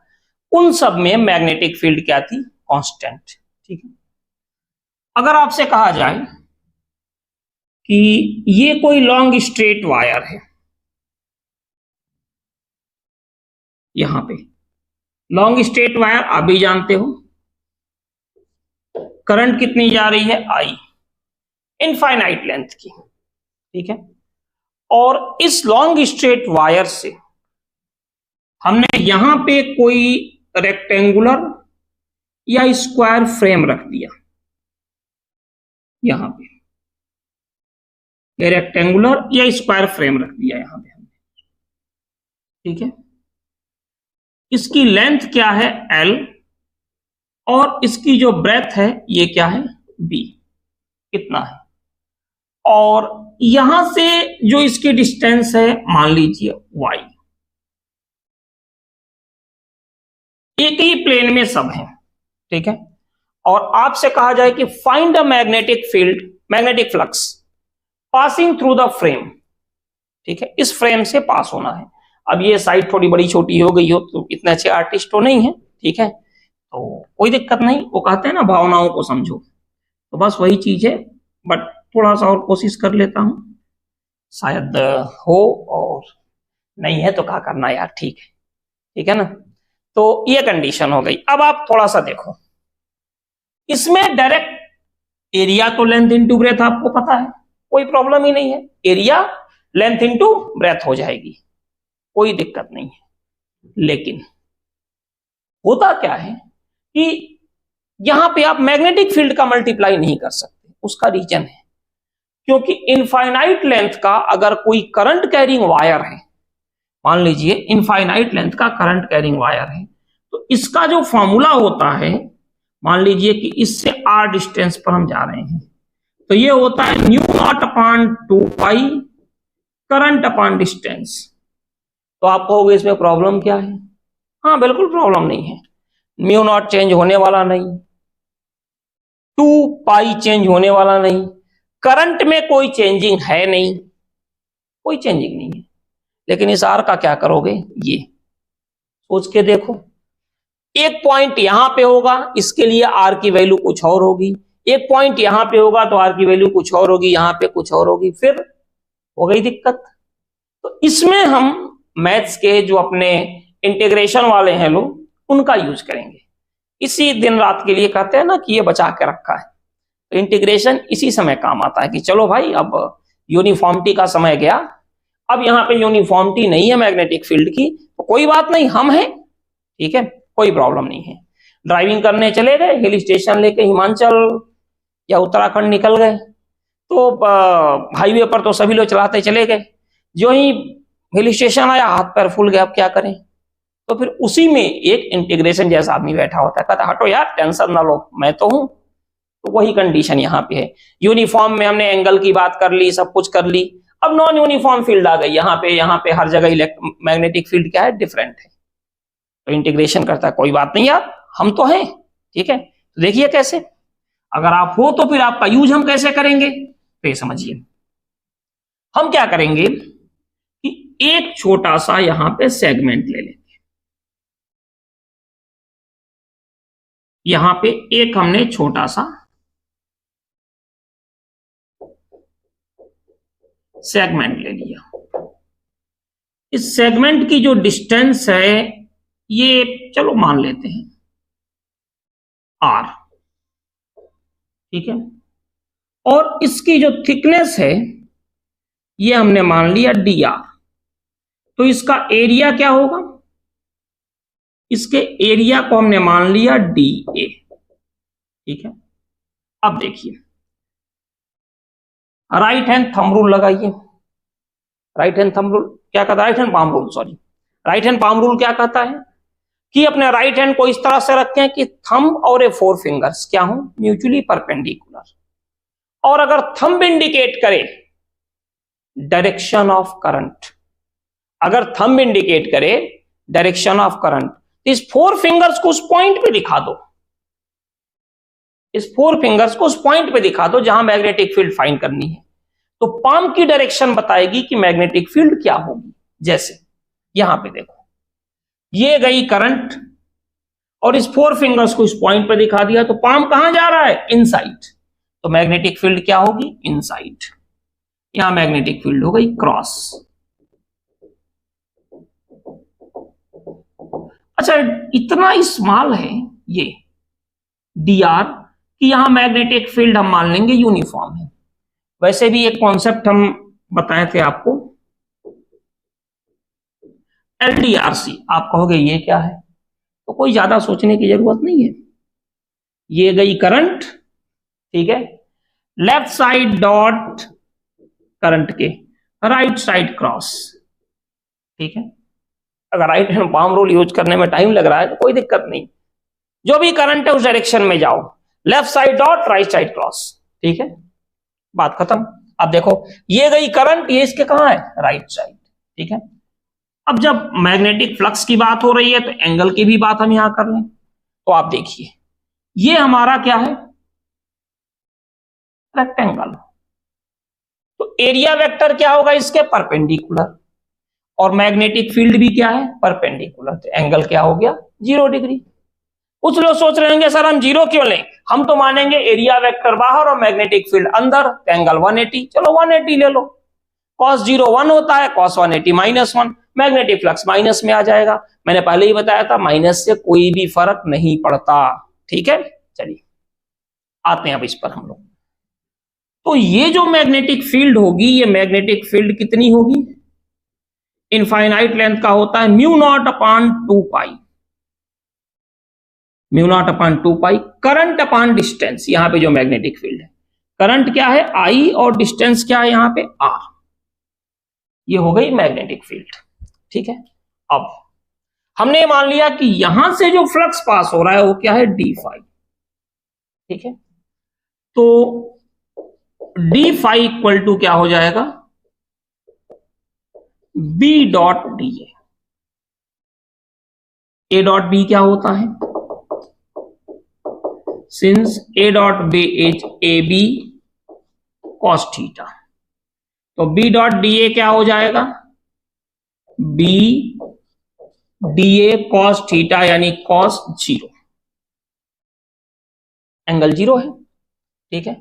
उन सब में मैग्नेटिक फील्ड क्या थी कांस्टेंट, ठीक है। अगर आपसे कहा जाए कि ये कोई लॉन्ग स्ट्रेट वायर है, यहां पे लॉन्ग स्ट्रेट वायर आप भी जानते हो करंट कितनी जा रही है I, इनफाइनाइट लेंथ की, ठीक है। और इस लॉन्ग स्ट्रेट वायर से हमने यहां पे कोई रेक्टेंगुलर या स्क्वायर फ्रेम रख दिया, यहां पे रेक्टेंगुलर या स्क्वायर फ्रेम रख दिया यहां पे हमने, ठीक है। इसकी लेंथ क्या है L और इसकी जो ब्रेथ है ये क्या है B, कितना है। और यहां से जो इसकी डिस्टेंस है मान लीजिए Y, एक ही प्लेन में सब है, ठीक है। और आपसे कहा जाए कि find the magnetic field, magnetic flux passing through the frame, ठीक है, इस फ्रेम से पास होना है। अब ये साइड थोड़ी बड़ी छोटी हो गई हो तो इतने अच्छे आर्टिस्ट तो नहीं है, ठीक है, तो कोई दिक्कत नहीं। वो कहते हैं ना भावनाओं को समझो, तो बस वही चीज है, बट थोड़ा सा और कोशिश कर लेता हूं, शायद हो, और नहीं है तो क्या करना यार, ठीक है ना। तो ये कंडीशन हो गई। अब आप थोड़ा सा देखो इसमें डायरेक्ट एरिया तो लेंथ इंटू ब्रेथ आपको पता है, कोई प्रॉब्लम ही नहीं है, एरिया लेंथ इंटू ब्रेथ हो जाएगी, कोई दिक्कत नहीं है। लेकिन होता क्या है कि यहां पे आप मैग्नेटिक फील्ड का मल्टीप्लाई नहीं कर सकते। उसका रीजन है क्योंकि इनफाइनाइट लेंथ का अगर कोई करंट कैरिंग वायर है, मान लीजिए इनफाइनाइट लेंथ का करंट कैरिंग वायर है, तो इसका जो फॉर्मूला होता है, मान लीजिए कि इससे r डिस्टेंस पर हम जा रहे हैं, तो ये होता है new not upon 2 pi current upon distance. तो आप कहोगे इसमें प्रॉब्लम क्या है? हाँ, बिल्कुल प्रॉब्लम नहीं है, म्यू नॉट चेंज होने वाला नहीं, 2 पाई चेंज होने वाला नहीं, करंट में कोई चेंजिंग है नहीं, कोई चेंजिंग नहीं है। लेकिन इस आर का क्या करोगे, ये सोच के देखो, एक पॉइंट यहां पे होगा, इसके लिए आर की वैल्यू कुछ और होगी, एक पॉइंट यहां पे होगा तो आर की वैल्यू कुछ और होगी, यहां पे कुछ और होगी, फिर हो गई दिक्कत। तो इसमें हम मैथ्स के जो अपने इंटीग्रेशन वाले हैं लोग, उनका यूज करेंगे। इसी दिन रात के लिए कहते हैं ना कि ये बचा के रखा है, तो इंटीग्रेशन इसी समय काम आता है कि चलो भाई अब यूनिफॉर्मिटी का समय गया, अब यहाँ पे यूनिफॉर्मिटी नहीं है मैग्नेटिक फील्ड की, तो कोई बात नहीं, हम हैं, ठीक है, कोई प्रॉब्लम नहीं है। ड्राइविंग करने चले गए, हिल स्टेशन लेके हिमाचल या उत्तराखंड निकल गए, तो हाईवे पर तो सभी लोग चलाते चले गए, जो ही हिल स्टेशन आया हाथ पैर फूल गए, अब क्या करें? तो फिर उसी में एक इंटीग्रेशन जैसा आदमी बैठा होता है, कहता हटो यार टेंशन ना लो, मैं तो हूं। तो वही कंडीशन यहाँ पे है। यूनिफॉर्म में हमने एंगल की बात कर ली, सब कुछ कर ली, अब नॉन यूनिफॉर्म फील्ड आ गई यहाँ पे हर जगह मैग्नेटिक फील्ड क्या है, डिफरेंट है। तो इंटीग्रेशन करता है, कोई बात नहीं यार, हम तो हैं, ठीक है। तो देखिए कैसे, अगर आप हो तो फिर आपका यूज हम कैसे करेंगे, तो ये समझिए। हम क्या करेंगे कि एक छोटा सा यहां पे सेगमेंट ले लेंगे, यहां पे एक हमने छोटा सा सेगमेंट ले लिया। इस सेगमेंट की जो डिस्टेंस है ये चलो मान लेते हैं r, ठीक है, और इसकी जो थिकनेस है ये हमने मान लिया dr। तो इसका एरिया क्या होगा, इसके एरिया को हमने मान लिया dA, ठीक है। अब देखिए, राइट हैंड थंब रूल लगाइए। राइट हैंड थंब रूल क्या कहता है, right hand palm rule, sorry, right hand palm rule क्या कहता है कि अपने राइट हैंड को इस तरह से रखें कि थंब और ए 4 फिंगर्स क्या हो, म्यूचुअली परपेंडिकुलर, और अगर थंब इंडिकेट करे डायरेक्शन ऑफ करंट, अगर थंब इंडिकेट करे डायरेक्शन ऑफ करंट, तो इस 4 फिंगर्स को उस पॉइंट पे दिखा दो, इस 4 फिंगर्स को उस पॉइंट पे दिखा दो जहां मैग्नेटिक फील्ड फाइंड करनी है, तो पाम की डायरेक्शन बताएगी कि मैग्नेटिक फील्ड क्या होगी। जैसे यहां पे देखो, ये गई करंट और इस 4 फिंगर्स को इस पॉइंट पे दिखा दिया, तो पाम कहां जा रहा है, इनसाइड, तो मैग्नेटिक फील्ड क्या होगी, इनसाइड। यहां मैग्नेटिक फील्ड हो गई क्रॉस। अच्छा, इतना स्मॉल है ये dr कि यहां मैग्नेटिक फील्ड हम मान लेंगे यूनिफॉर्म है। वैसे भी एक कॉन्सेप्ट हम बताए थे आपको, LDRC, आप कहोगे ये क्या है, तो कोई ज्यादा सोचने की जरूरत नहीं है। ये गई करंट, ठीक है, लेफ्ट साइड डॉट करंट के राइट साइड क्रॉस, ठीक है। अगर right hand palm rule use करने में टाइम लग रहा है तो कोई दिक्कत नहीं, जो भी करंट है उस डायरेक्शन में जाओ, left side dot right side cross, ठीक है, बात खत्म। अब देखो, ये गई करंट, ये इसके कहां है, राइट साइड, ठीक है। अब जब मैग्नेटिक फ्लक्स की बात हो रही है तो एंगल की भी बात हम यहां कर लें, तो आप देखिए ये हमारा क्या है, रेक्टेंगल, तो एरिया वेक्टर क्या होगा इसके, परपेंडिकुलर, और मैग्नेटिक फील्ड भी क्या है, परपेंडिकुलर, तो एंगल क्या हो गया, 0 डिग्री। कुछ लोग सोच रहे होंगे सर हम 0 क्यों लें, हम तो मानेंगे एरिया वेक्टर बाहर और मैग्नेटिक फील्ड अंदर, तो एंगल 180, चलो 180 ले लो, cos 0 1 होता है, cos 180 -1, मैग्नेटिक फ्लक्स माइनस में आ जाएगा। मैंने पहले ही बताया था माइनस से कोई भी फर्क नहीं पड़ता, ठीक है। चलिए आते हैं अब इस पर हम लोग। तो ये जो मैग्नेटिक फील्ड होगी, ये मैग्नेटिक फील्ड कितनी होगी, इनफाइनाइट लेंथ का होता है म्यू नॉट अपान 2 पाई, mu naught upon 2 pi current upon distance. यहां पे जो मैग्नेटिक फील्ड है, करंट क्या है I और डिस्टेंस क्या है यहां पे R, ये हो गई मैग्नेटिक फील्ड। ठीक है, अब हमने मान लिया कि यहां से जो फ्लक्स पास हो रहा है वो क्या है डी फाई। ठीक है, तो डी फाई इक्वल टू क्या हो जाएगा, B dot D A dot B क्या होता है, since A dot B is A B cos theta, तो बी डॉट डी ए क्या हो जाएगा, B D A cos theta यानी कॉस 0, एंगल 0 है। ठीक है,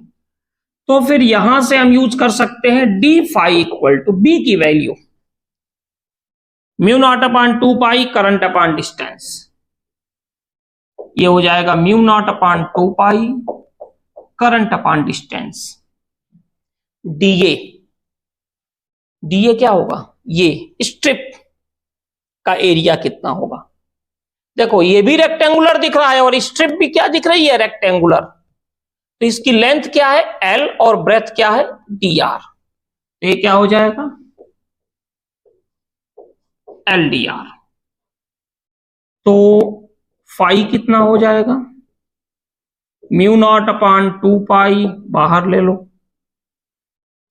तो फिर यहां से हम यूज कर सकते हैं D phi equal to B की value mu naught upon 2 pi current upon distance, ये हो जाएगा mu naught upon 2 pi current upon distance D A. D A क्या होगा, ये स्ट्रिप का एरिया कितना होगा, देखो ये भी रेक्टेंगुलर दिख रहा है और स्ट्रिप भी क्या दिख रही है रेक्टेंगुलर, तो इसकी लेंथ क्या है एल और ब्रेथ क्या है डी आर, तो ये क्या हो जाएगा एल डी आर। तो फाई कितना हो जाएगा, म्यू नॉट अपान 2 पाई बाहर ले लो,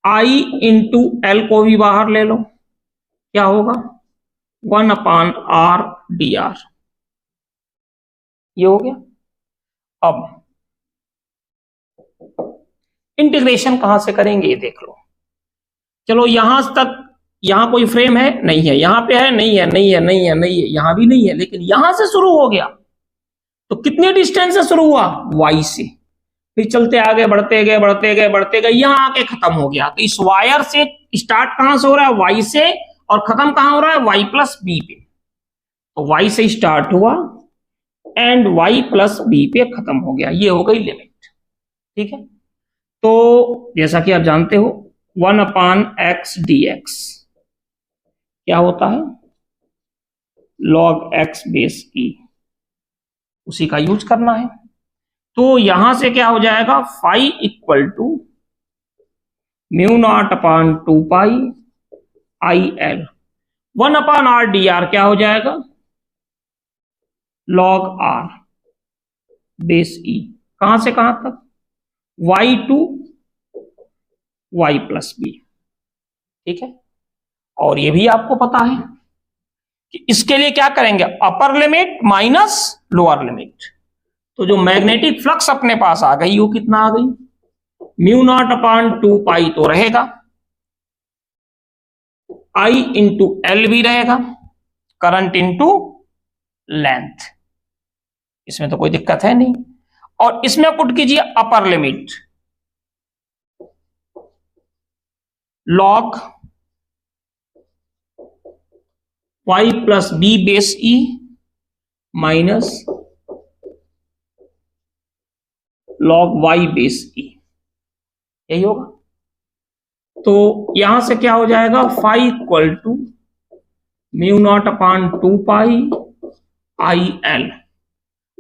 आई इंटू एल को भी बाहर ले लो, क्या होगा 1 अपान आर डी आर, ये हो गया। अब इंटीग्रेशन कहां से करेंगे ये देख लो, चलो यहां तक, यहां कोई फ्रेम है नहीं है, यहां पे है नहीं है, नहीं है, नहीं है, नहीं है, यहां भी नहीं है, लेकिन यहां से शुरू हो गया, तो कितने डिस्टेंस से शुरू हुआ y से, फिर चलते आगे बढ़ते गए बढ़ते गए बढ़ते गए, यहां आके खत्म हो गया। तो इस वायर से स्टार्ट कहां से हो रहा है y से, और खत्म कहां हो रहा है y प्लस बी पे, तो y से स्टार्ट हुआ एंड y प्लस बी पे खत्म हो गया, ये हो गई लिमिट। ठीक है, तो जैसा कि आप जानते हो 1 अपान एक्स डी एक्स क्या होता है log x बेस ई, उसी का यूज करना है। तो यहां से क्या हो जाएगा phi equal to mu naught upon 2 pi I L, 1 upon R D R क्या हो जाएगा log r बेस ई, कहां से कहां तक y to y plus B. ठीक है, और ये भी आपको पता है कि इसके लिए क्या करेंगे upper limit minus lower limit, तो जो मैग्नेटिक फ्लक्स अपने पास आ गई वो कितना आ गई म्यू नॉट अपान 2 पाई तो रहेगा, आई इंटू एल भी रहेगा, करंट इंटू लेंथ, इसमें तो कोई दिक्कत है नहीं, और इसमें पुट कीजिए upper limit log y plus B base E minus log y base E, यही होगा। तो यहां से क्या हो जाएगा phi equal to mu naught upon 2 pi I L,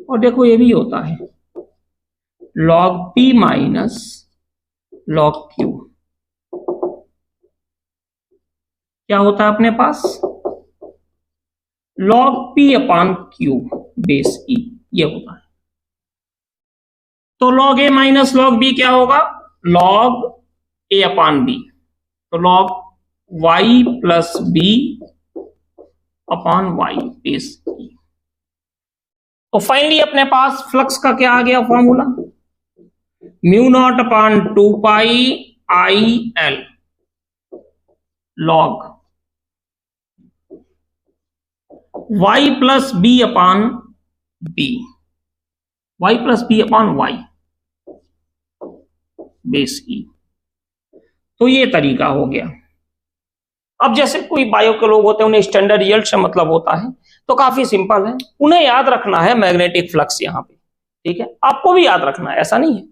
और देखो ये भी होता है log p minus log q, क्या होता है अपने पास log p upon q base E, ये होता है। तो log a minus log b क्या होगा log a अपान b, तो log y plus b upon y base E. तो फाइनली अपने पास फ्लक्स का क्या आ गया formula mu naught upon 2 pi I L log y plus B upon B, y plus B upon y base E. तो ये तरीका हो गया। अब जैसे कोई बायो के लोग होते हैं उन्हें स्टैंडर्ड रिजल्ट से मतलब होता है, तो काफी सिंपल है, उन्हें याद रखना है मैग्नेटिक फ्लक्स यहां पे। ठीक है, आपको भी याद रखना है, ऐसा नहीं है।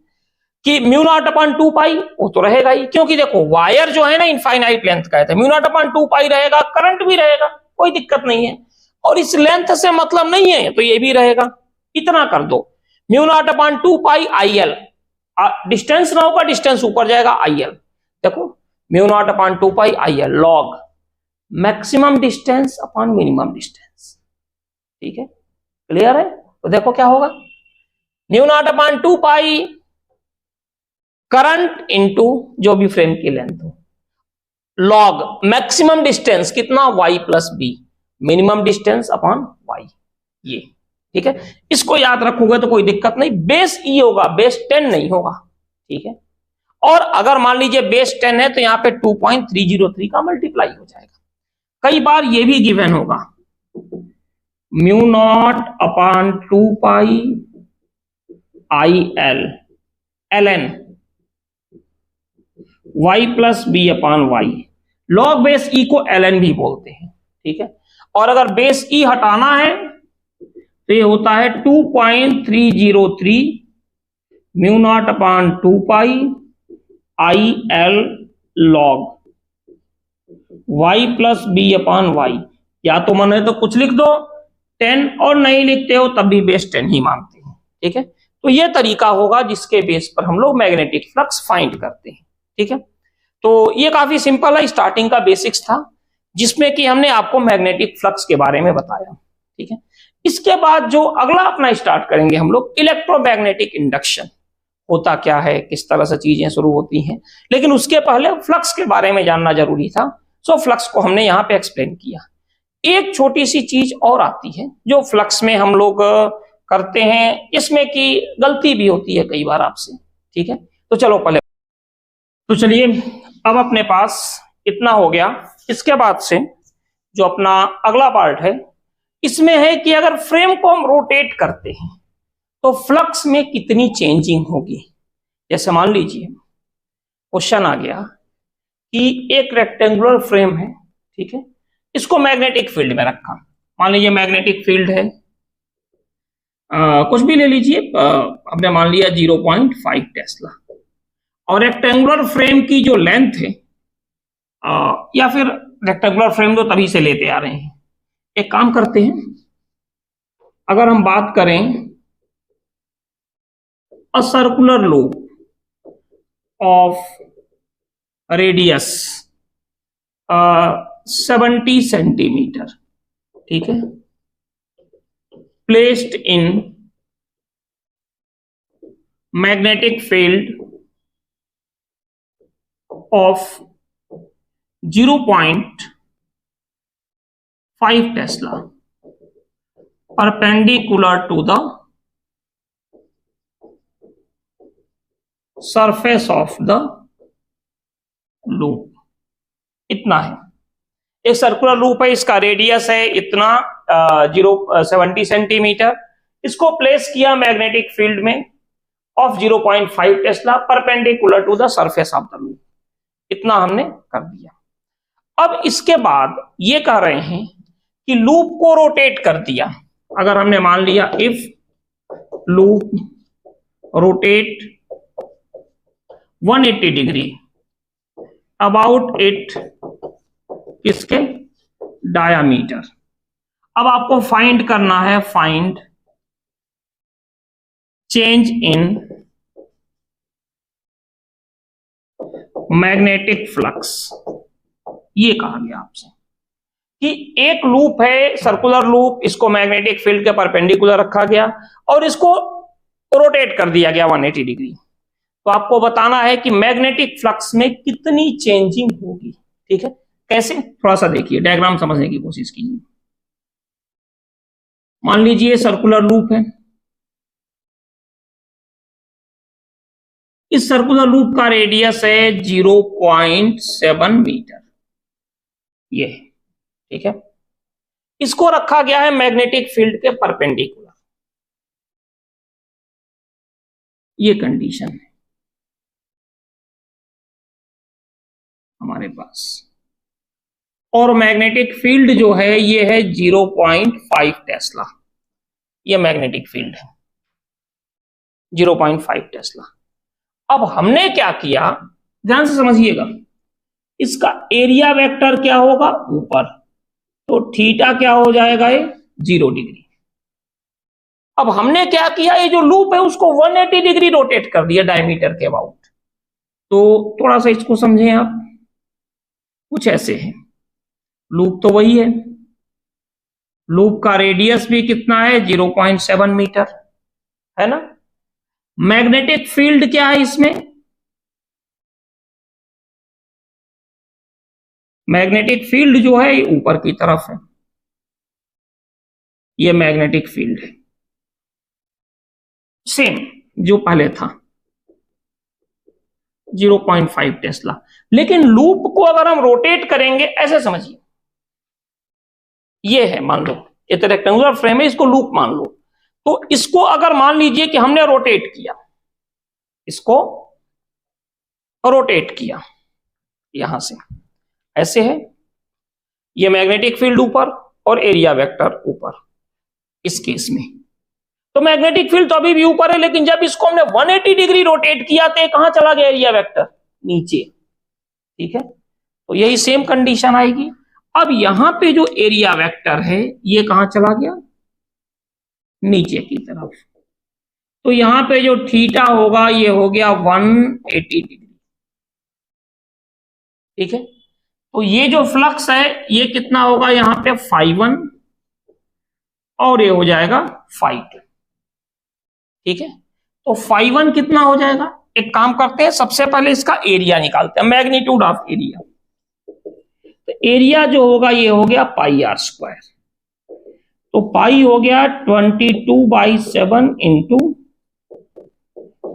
कि म्यू नॉट अपॉन 2 पाई, वो तो रहेगा ही, क्योंकि देखो वायर जो है ना इनफाइनाइट लेंथ का है, म्यू नॉट अपॉन 2 पाई रहेगा, करंट भी रहेगा, कोई दिक्कत नहीं है, और इस लेंथ से मतलब नहीं है तो ये भी रहेगा। इतना कर दो, mu naught upon 2 pi I L, distance ना होगा, डिस्टेंस ऊपर जाएगा, आई एल, देखो mu naught upon 2 pi I L log maximum distance upon minimum distance. ठीक है, क्लियर है? तो देखो क्या होगा, mu naught upon 2 pi current into जो भी फ्रेम की लेंथ हो, लॉग मैक्सिमम डिस्टेंस कितना, y plus B, minimum distance upon y, ये। ठीक है, इसको याद रखोगे तो कोई दिक्कत नहीं, बेस ई होगा, बेस 10 नहीं होगा। ठीक है, और अगर मान लीजिए बेस 10 है तो यहां पे 2.303 का मल्टीप्लाई हो जाएगा। कई बार ये भी गिवन होगा, mu naught upon 2 pi I L L N y plus B upon Y, log base E को एल एन भी बोलते हैं। ठीक है, और अगर बेस ई हटाना है तो ये होता है 2.303 mu naught upon 2 pi I L log y plus B upon Y, या तो मन है तो कुछ लिख दो 10, और नहीं लिखते हो तब भी बेस 10 ही मानते हैं। ठीक है, तो ये तरीका होगा जिसके बेस पर हम लोग मैग्नेटिक फ्लक्स फाइंड करते हैं। ठीक है, तो ये काफी सिंपल है, स्टार्टिंग का बेसिक्स था जिसमें कि हमने आपको मैग्नेटिक फ्लक्स के बारे में बताया। ठीक है, इसके बाद जो अगला अपना स्टार्ट करेंगे हम लोग, इलेक्ट्रोमैग्नेटिक इंडक्शन होता क्या है, किस तरह से चीजें शुरू होती हैं, लेकिन उसके पहले फ्लक्स के बारे में जानना जरूरी था, सो फ्लक्स को हमने यहाँ पे एक्सप्लेन किया। एक छोटी सी चीज और आती है जो फ्लक्स में हम लोग करते हैं, इसमें कि गलती भी होती है कई बार आपसे। ठीक है, तो चलो पहले, तो चलिए अब अपने पास इतना हो गया। इसके बाद से जो अपना अगला पार्ट है, इसमें है कि अगर फ्रेम को हम रोटेट करते हैं तो फ्लक्स में कितनी चेंजिंग होगी। जैसे मान लीजिए क्वेश्चन आ गया कि एक रेक्टेंगुलर फ्रेम है, ठीक है, इसको मैग्नेटिक फील्ड में रखा, मान लीजिए मैग्नेटिक फील्ड है कुछ भी ले लीजिए, हमने मान लिया 0.5 टेस्ला, और रेक्टेंगुलर फ्रेम की जो लेंथ है, या फिर रेक्टेंगुलर फ्रेम तो तभी से लेते आ रहे हैं, एक काम करते हैं, अगर हम बात करें a circular loop of radius 70 centimetre, ठीक है, placed in magnetic field of 0.5 Tesla perpendicular to the surface of the loop। इतना है, एक सर्कुलर लूप है, इसका रेडियस है इतना 70 सेंटीमीटर, इसको प्लेस किया मैग्नेटिक फील्ड में of 0.5 tesla perpendicular to the surface of the loop, इतना हमने कर दिया। अब इसके बाद ये कह रहे हैं कि लूप को रोटेट कर दिया, अगर हमने मान लिया if loop rotate 180 degree about it इसके डायामीटर, अब आपको फाइंड करना है, find change in magnetic flux. ये कहा गया आपसे कि एक लूप है सर्कुलर लूप, इसको मैग्नेटिक फील्ड के परपेंडिकुलर रखा गया और इसको रोटेट कर दिया गया 180 डिग्री, तो आपको बताना है कि मैग्नेटिक फ्लक्स में कितनी चेंजिंग होगी। ठीक है, कैसे, थोड़ा सा देखिए, डायग्राम समझने की कोशिश कीजिए। मान लीजिए सर्कुलर लूप है, इस सर्कुलर लूप का रेडियस है 0.7 मीटर, ये, ठीक है, इसको रखा गया है मैग्नेटिक फील्ड के परपेंडिकुलर, ये कंडीशन है हमारे पास, और मैग्नेटिक फील्ड जो है ये है 0.5 टेस्ला, ये मैग्नेटिक फील्ड है 0.5 टेस्ला। अब हमने क्या किया, ध्यान से समझिएगा, इसका एरिया वेक्टर क्या होगा ऊपर, तो थीटा क्या हो जाएगा, ये 0 डिग्री। अब हमने क्या किया, ये जो लूप है उसको 180 डिग्री रोटेट कर दिया डायमीटर के अबाउट। तो थोड़ा सा इसको समझें आप, कुछ ऐसे है, लूप तो वही है, लूप का रेडियस भी कितना है 0.7 मीटर, है ना। मैग्नेटिक फील्ड क्या है इसमें, मैग्नेटिक फील्ड जो है ये ऊपर की तरफ है, ये मैग्नेटिक फील्ड है, सेम जो पहले था 0.5 टेस्ला। लेकिन लूप को अगर हम रोटेट करेंगे, ऐसे समझिए, ये है, मान लो ये तो रेक्टेंगुलर फ्रेम है, इसको लूप मान लो, तो इसको अगर मान लीजिए कि हमने रोटेट किया, इसको रोटेट किया यहां से, ऐसे है, ये मैग्नेटिक फील्ड ऊपर और एरिया वेक्टर ऊपर इस केस में। तो मैग्नेटिक फील्ड तो अभी भी ऊपर है, लेकिन जब इसको हमने 180 डिग्री रोटेट किया तो कहां चला गया एरिया वेक्टर, नीचे, ठीक है। तो यही सेम कंडीशन आएगी। अब यहां पे जो एरिया वेक्टर है ये कहां चला गया, नीचे की तरफ। तो यहां पे जो थीटा होगा ये हो गया 180 डिग्री, ठीक है। तो ये जो फ्लक्स है ये कितना होगा, यहां पे φ1 और ये हो जाएगा φ2, ठीक है। तो φ1 कितना हो जाएगा, एक काम करते हैं, सबसे पहले इसका एरिया निकालते हैं, मैग्नीट्यूड ऑफ एरिया। तो एरिया जो होगा ये हो गया πr², तो पाई हो गया 22/7 इंटू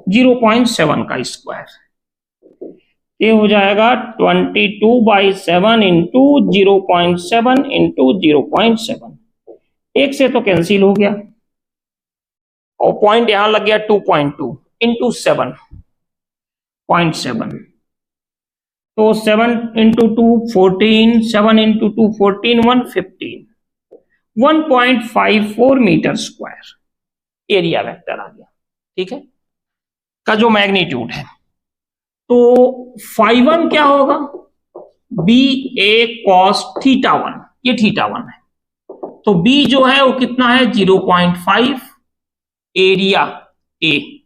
0.7 का स्क्वायर, ये हो जाएगा 22/7 इंटू 0.7 इंटू 0.7, एक से तो कैंसिल हो गया और पॉइंट यहां लग गया 2.2 इंटू 7.7, तो 7 into 2 14, 7 into 2 14, 115, 1.54 metre square area vector आ गया, ठीक है, का जो मैग्नीट्यूड है। तो φ1 क्या होगा, बी ए कॉस θ1, ये θ1 है, तो बी जो है वो कितना है 0.5, एरिया ए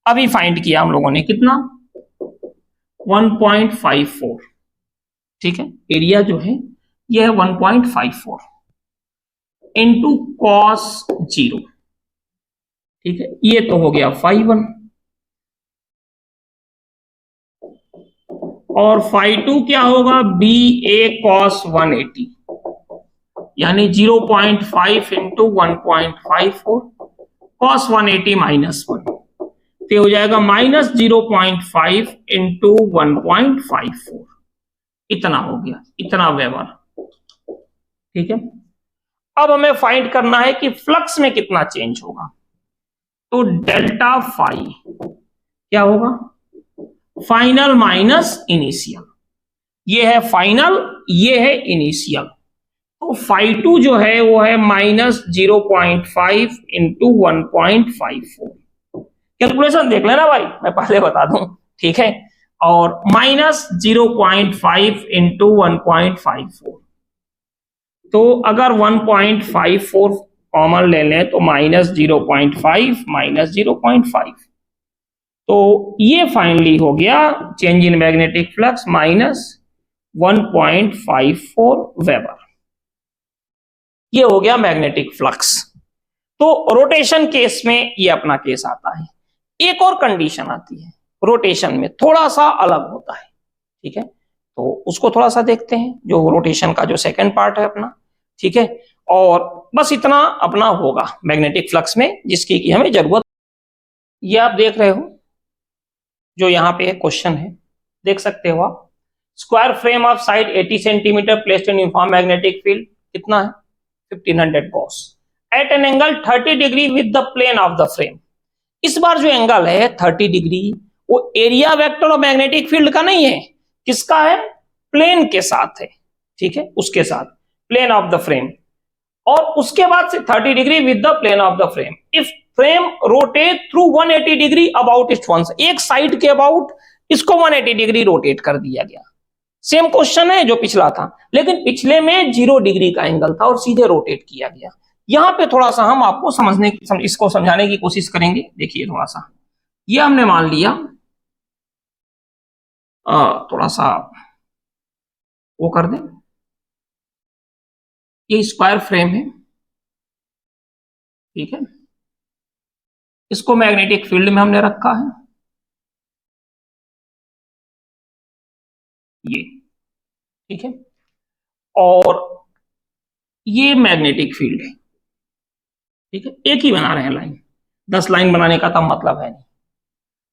अभी फाइंड किया हम लोगों ने, कितना 1.54, ठीक है, एरिया जो है ये है 1.54 इंटू कॉस 0, ठीक है, ये तो हो गया φ1। और φ2 क्या होगा, बी ए कॉस 180, यानी 0.5 इंटू 1.54 कॉस 180 -1, तो हो जाएगा -0.5 इंटू 1.54, इतना हो गया, इतना वेबर, ठीक है। अब हमें फाइंड करना है कि फ्लक्स में कितना चेंज होगा, तो डेल्टा फाई क्या होगा, फाइनल माइनस इनिशियल, ये है फाइनल, ये है इनिशियल, तो φ2 जो है वो है -0.5 इंटू 1.54, कैलकुलेशन देख लेना भाई, मैं पहले बता दूं, ठीक है, और -0.5 इंटू 1.54, तो अगर 1.54 कॉमन ले लें तो -0.5 -0.5, तो ये फाइनली हो गया change in magnetic flux -1.54 weber, ये हो गया मैग्नेटिक फ्लक्स। तो रोटेशन केस में ये अपना केस आता है। एक और कंडीशन आती है रोटेशन में, थोड़ा सा अलग होता है, ठीक है, तो उसको थोड़ा सा देखते हैं, जो रोटेशन का जो सेकंड पार्ट है अपना, ठीक है। और बस इतना अपना होगा मैग्नेटिक फ्लक्स में जिसकी कि हमें जरूरत। ये आप देख रहे हो जो यहाँ पे क्वेश्चन है, देख सकते हो आप, square frame of side 80 centimetre placed in uniform magnetic field कितना है 1500 gauss at an angle 30 degree with the plane of the frame. इस बार जो एंगल है 30 डिग्री वो एरिया वेक्टर और मैग्नेटिक फील्ड का नहीं है, किसका है, प्लेन के साथ है, ठीक है, उसके साथ प्लेन ऑफ द फ्रेम, और उसके बाद से 30 degree with the plane of the frame. If frame rotate through 180 degree about its once, एक साइड के अबाउट इसको 180 डिग्री रोटेट कर दिया गया। सेम क्वेश्चन है जो पिछला था, लेकिन पिछले में 0 डिग्री का एंगल था और सीधे रोटेट किया गया। यहां पे थोड़ा सा हम आपको इसको समझाने की कोशिश करेंगे। देखिए थोड़ा सा ये हमने मान लिया, थोड़ा सा वो कर दें, ये स्क्वायर फ्रेम है, ठीक है, इसको मैग्नेटिक फील्ड में हमने रखा है, ये ठीक है, और ये मैग्नेटिक फील्ड है, ठीक है, एक ही बना रहे हैं लाइन, 10 लाइन बनाने का तो मतलब है नहीं।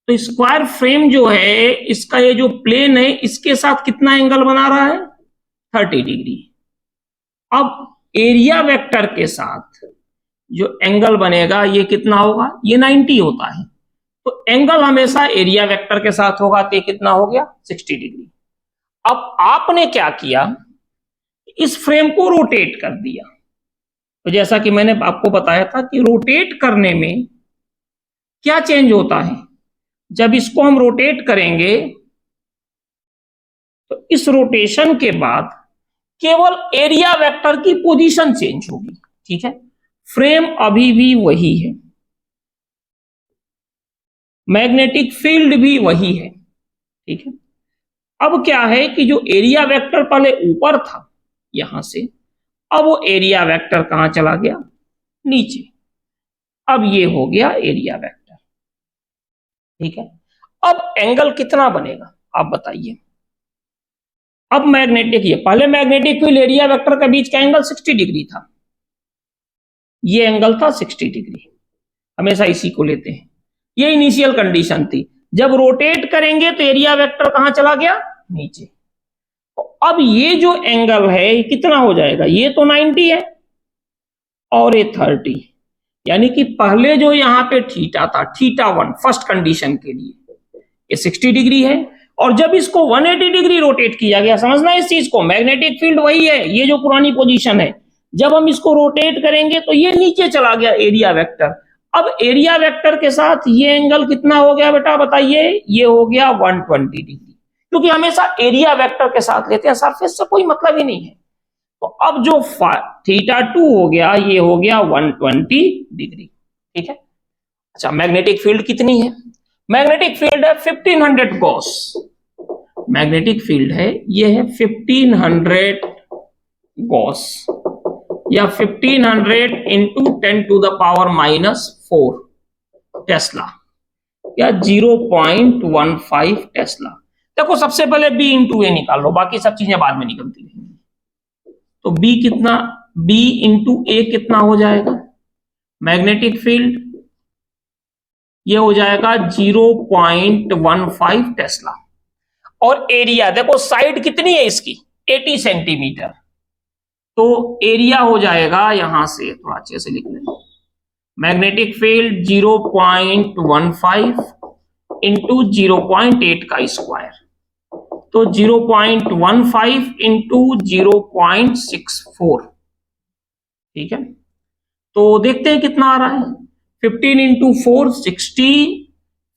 तो स्क्वायर फ्रेम जो है इसका ये जो प्लेन है इसके साथ कितना एंगल बना रहा है, 30 डिग्री। अब एरिया वेक्टर के साथ जो एंगल बनेगा ये कितना होगा, ये 90 होता है, तो एंगल हमेशा एरिया वेक्टर के साथ होगा, तो कितना हो गया 60 डिग्री। अब आपने क्या किया, इस फ्रेम को रोटेट कर दिया। तो जैसा कि मैंने आपको बताया था कि रोटेट करने में क्या चेंज होता है, जब इसको हम रोटेट करेंगे तो इस रोटेशन के बाद केवल एरिया वेक्टर की पोजीशन चेंज होगी, ठीक है, फ्रेम अभी भी वही है, मैग्नेटिक फील्ड भी वही है, ठीक है। अब क्या है कि जो एरिया वेक्टर पहले ऊपर था यहां से, अब वो एरिया वेक्टर कहां चला गया, नीचे, अब ये हो गया एरिया वेक्टर, ठीक है। अब एंगल कितना बनेगा आप बताइए। अब मैग्नेटिक, ये पहले मैग्नेटिक फील्ड एरिया वेक्टर के बीच का एंगल 60 डिग्री था, ये एंगल था 60 डिग्री, हमेशा इसी को लेते हैं, ये इनिशियल कंडीशन थी। जब रोटेट करेंगे तो एरिया वेक्टर कहां चला गया, नीचे। तो अब ये जो एंगल है ये कितना हो जाएगा, ये तो 90 है और ये 30, यानी कि पहले जो यहां पे थीटा था, θ1 फर्स्ट कंडीशन के लिए, ये 60 डिग्री है, और जब इसको 180 डिग्री रोटेट किया गया, समझना इस चीज को, मैग्नेटिक फील्ड वही है, ये जो पुरानी पोजीशन है, जब हम इसको रोटेट करेंगे तो ये नीचे चला गया एरिया वेक्टर। अब एरिया वेक्टर के साथ ये एंगल कितना हो गया बेटा बताइए, ये हो गया 120 डिग्री, क्योंकि हमेशा एरिया वेक्टर के साथ लेते हैं, सरफेस से कोई मतलब ही नहीं है। तो अब जो θ2 हो गया, ये हो गया 120 डिग्री, ठीक है। अच्छा, मैग्नेटिक फील्ड कितनी है, मैग्नेटिक फील्ड है 1500 गॉस, मैग्नेटिक फील्ड है ये है 1500 गॉस, या 1500 इंटू 10⁻⁻⁴ टेस्ला, या 0.15 टेस्ला। देखो सबसे पहले B इंटू ए निकाल लो, बाकी सब चीजें बाद में निकलती रहेंगी। तो B कितना, B इंटू ए कितना हो जाएगा, मैग्नेटिक फील्ड ये हो जाएगा 0.15 टेस्ला, और एरिया देखो साइड कितनी है इसकी, 80 सेंटीमीटर, तो एरिया हो जाएगा, यहां से थोड़ा अच्छे से लिख लें, मैग्नेटिक फील्ड 0.15 इंटू 0.8 का स्क्वायर, तो 0.15 इंटू 0.64, ठीक है। तो देखते हैं कितना आ रहा है, 15 इंटू 4 60,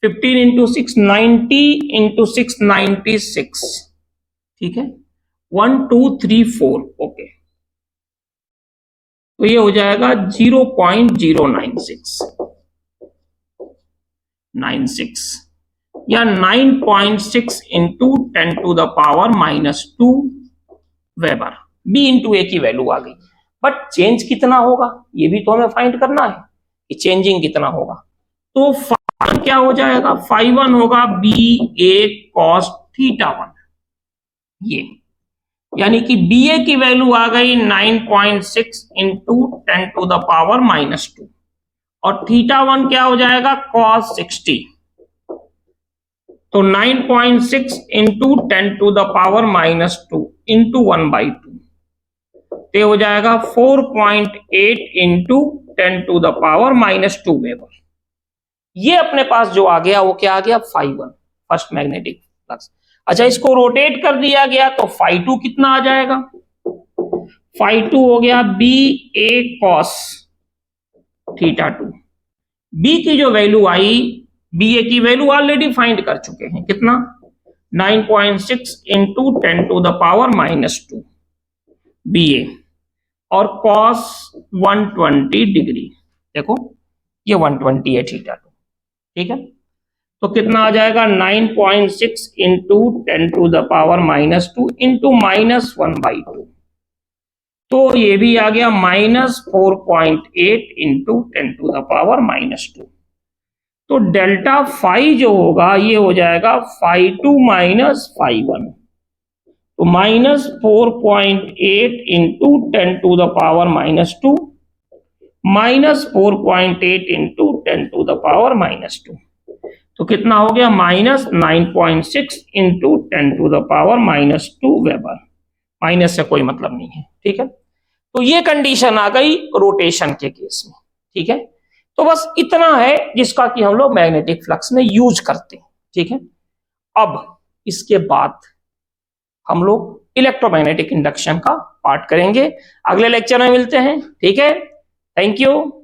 15 इंटू 6 90, इंटू 6 96, ठीक है, 1 2 3 4, ओके। तो ये हो जाएगा 0.096 या 9.6 इंटू 10⁻⁻² वेबर। बी इंटू ए की वैल्यू आ गई, बट चेंज कितना होगा ये भी तो हमें फाइंड करना है कि चेंजिंग कितना होगा। तो φ1 क्या हो जाएगा, φ1 होगा बी ए कॉस θ1, ये यानी कि बी ए की वैल्यू आ गई 9.6 इंटू 10⁻⁻², और θ1 क्या हो जाएगा cos 60, तो 9.6 इंटू 10⁻⁻² इंटू 1/2, तो हो जाएगा 4.8 इंटू 10⁻⁻² वेबर। ये अपने पास जो आ गया वो क्या आ गया, φ1 फर्स्ट मैग्नेटिक फ्लक्स। अच्छा, इसको रोटेट कर दिया गया तो φ2 कितना आ जाएगा, φ2 हो गया बी ए कॉस θ2, बी की जो वैल्यू आई, बी ए की वैल्यू ऑलरेडी फाइंड कर चुके हैं, कितना 9.6 इंटू 10⁻⁻² बी ए, और cos 120 डिग्री, देखो ये 120 है थीटा 2, ठीक है। तो कितना आ जाएगा 9.6 इंटू 10⁻⁻² इंटू -1/2, तो ये भी आ गया -4.8 इंटू 10⁻²। तो डेल्टा फाई जो होगा ये हो जाएगा φ2 माइनस φ1, तो -4.8 इंटू 10⁻² -4.8 इंटू 10⁻², तो कितना हो गया -9.6 इंटू 10⁻² वेबर। माइनस से कोई मतलब नहीं है, ठीक है। तो ये कंडीशन आ गई रोटेशन के केस में, ठीक है। तो बस इतना है जिसका कि हम लोग मैग्नेटिक फ्लक्स में यूज करते हैं, ठीक है। अब इसके बाद हम लोग इलेक्ट्रोमैग्नेटिक इंडक्शन का पार्ट करेंगे, अगले लेक्चर में मिलते हैं, ठीक है। Thank you.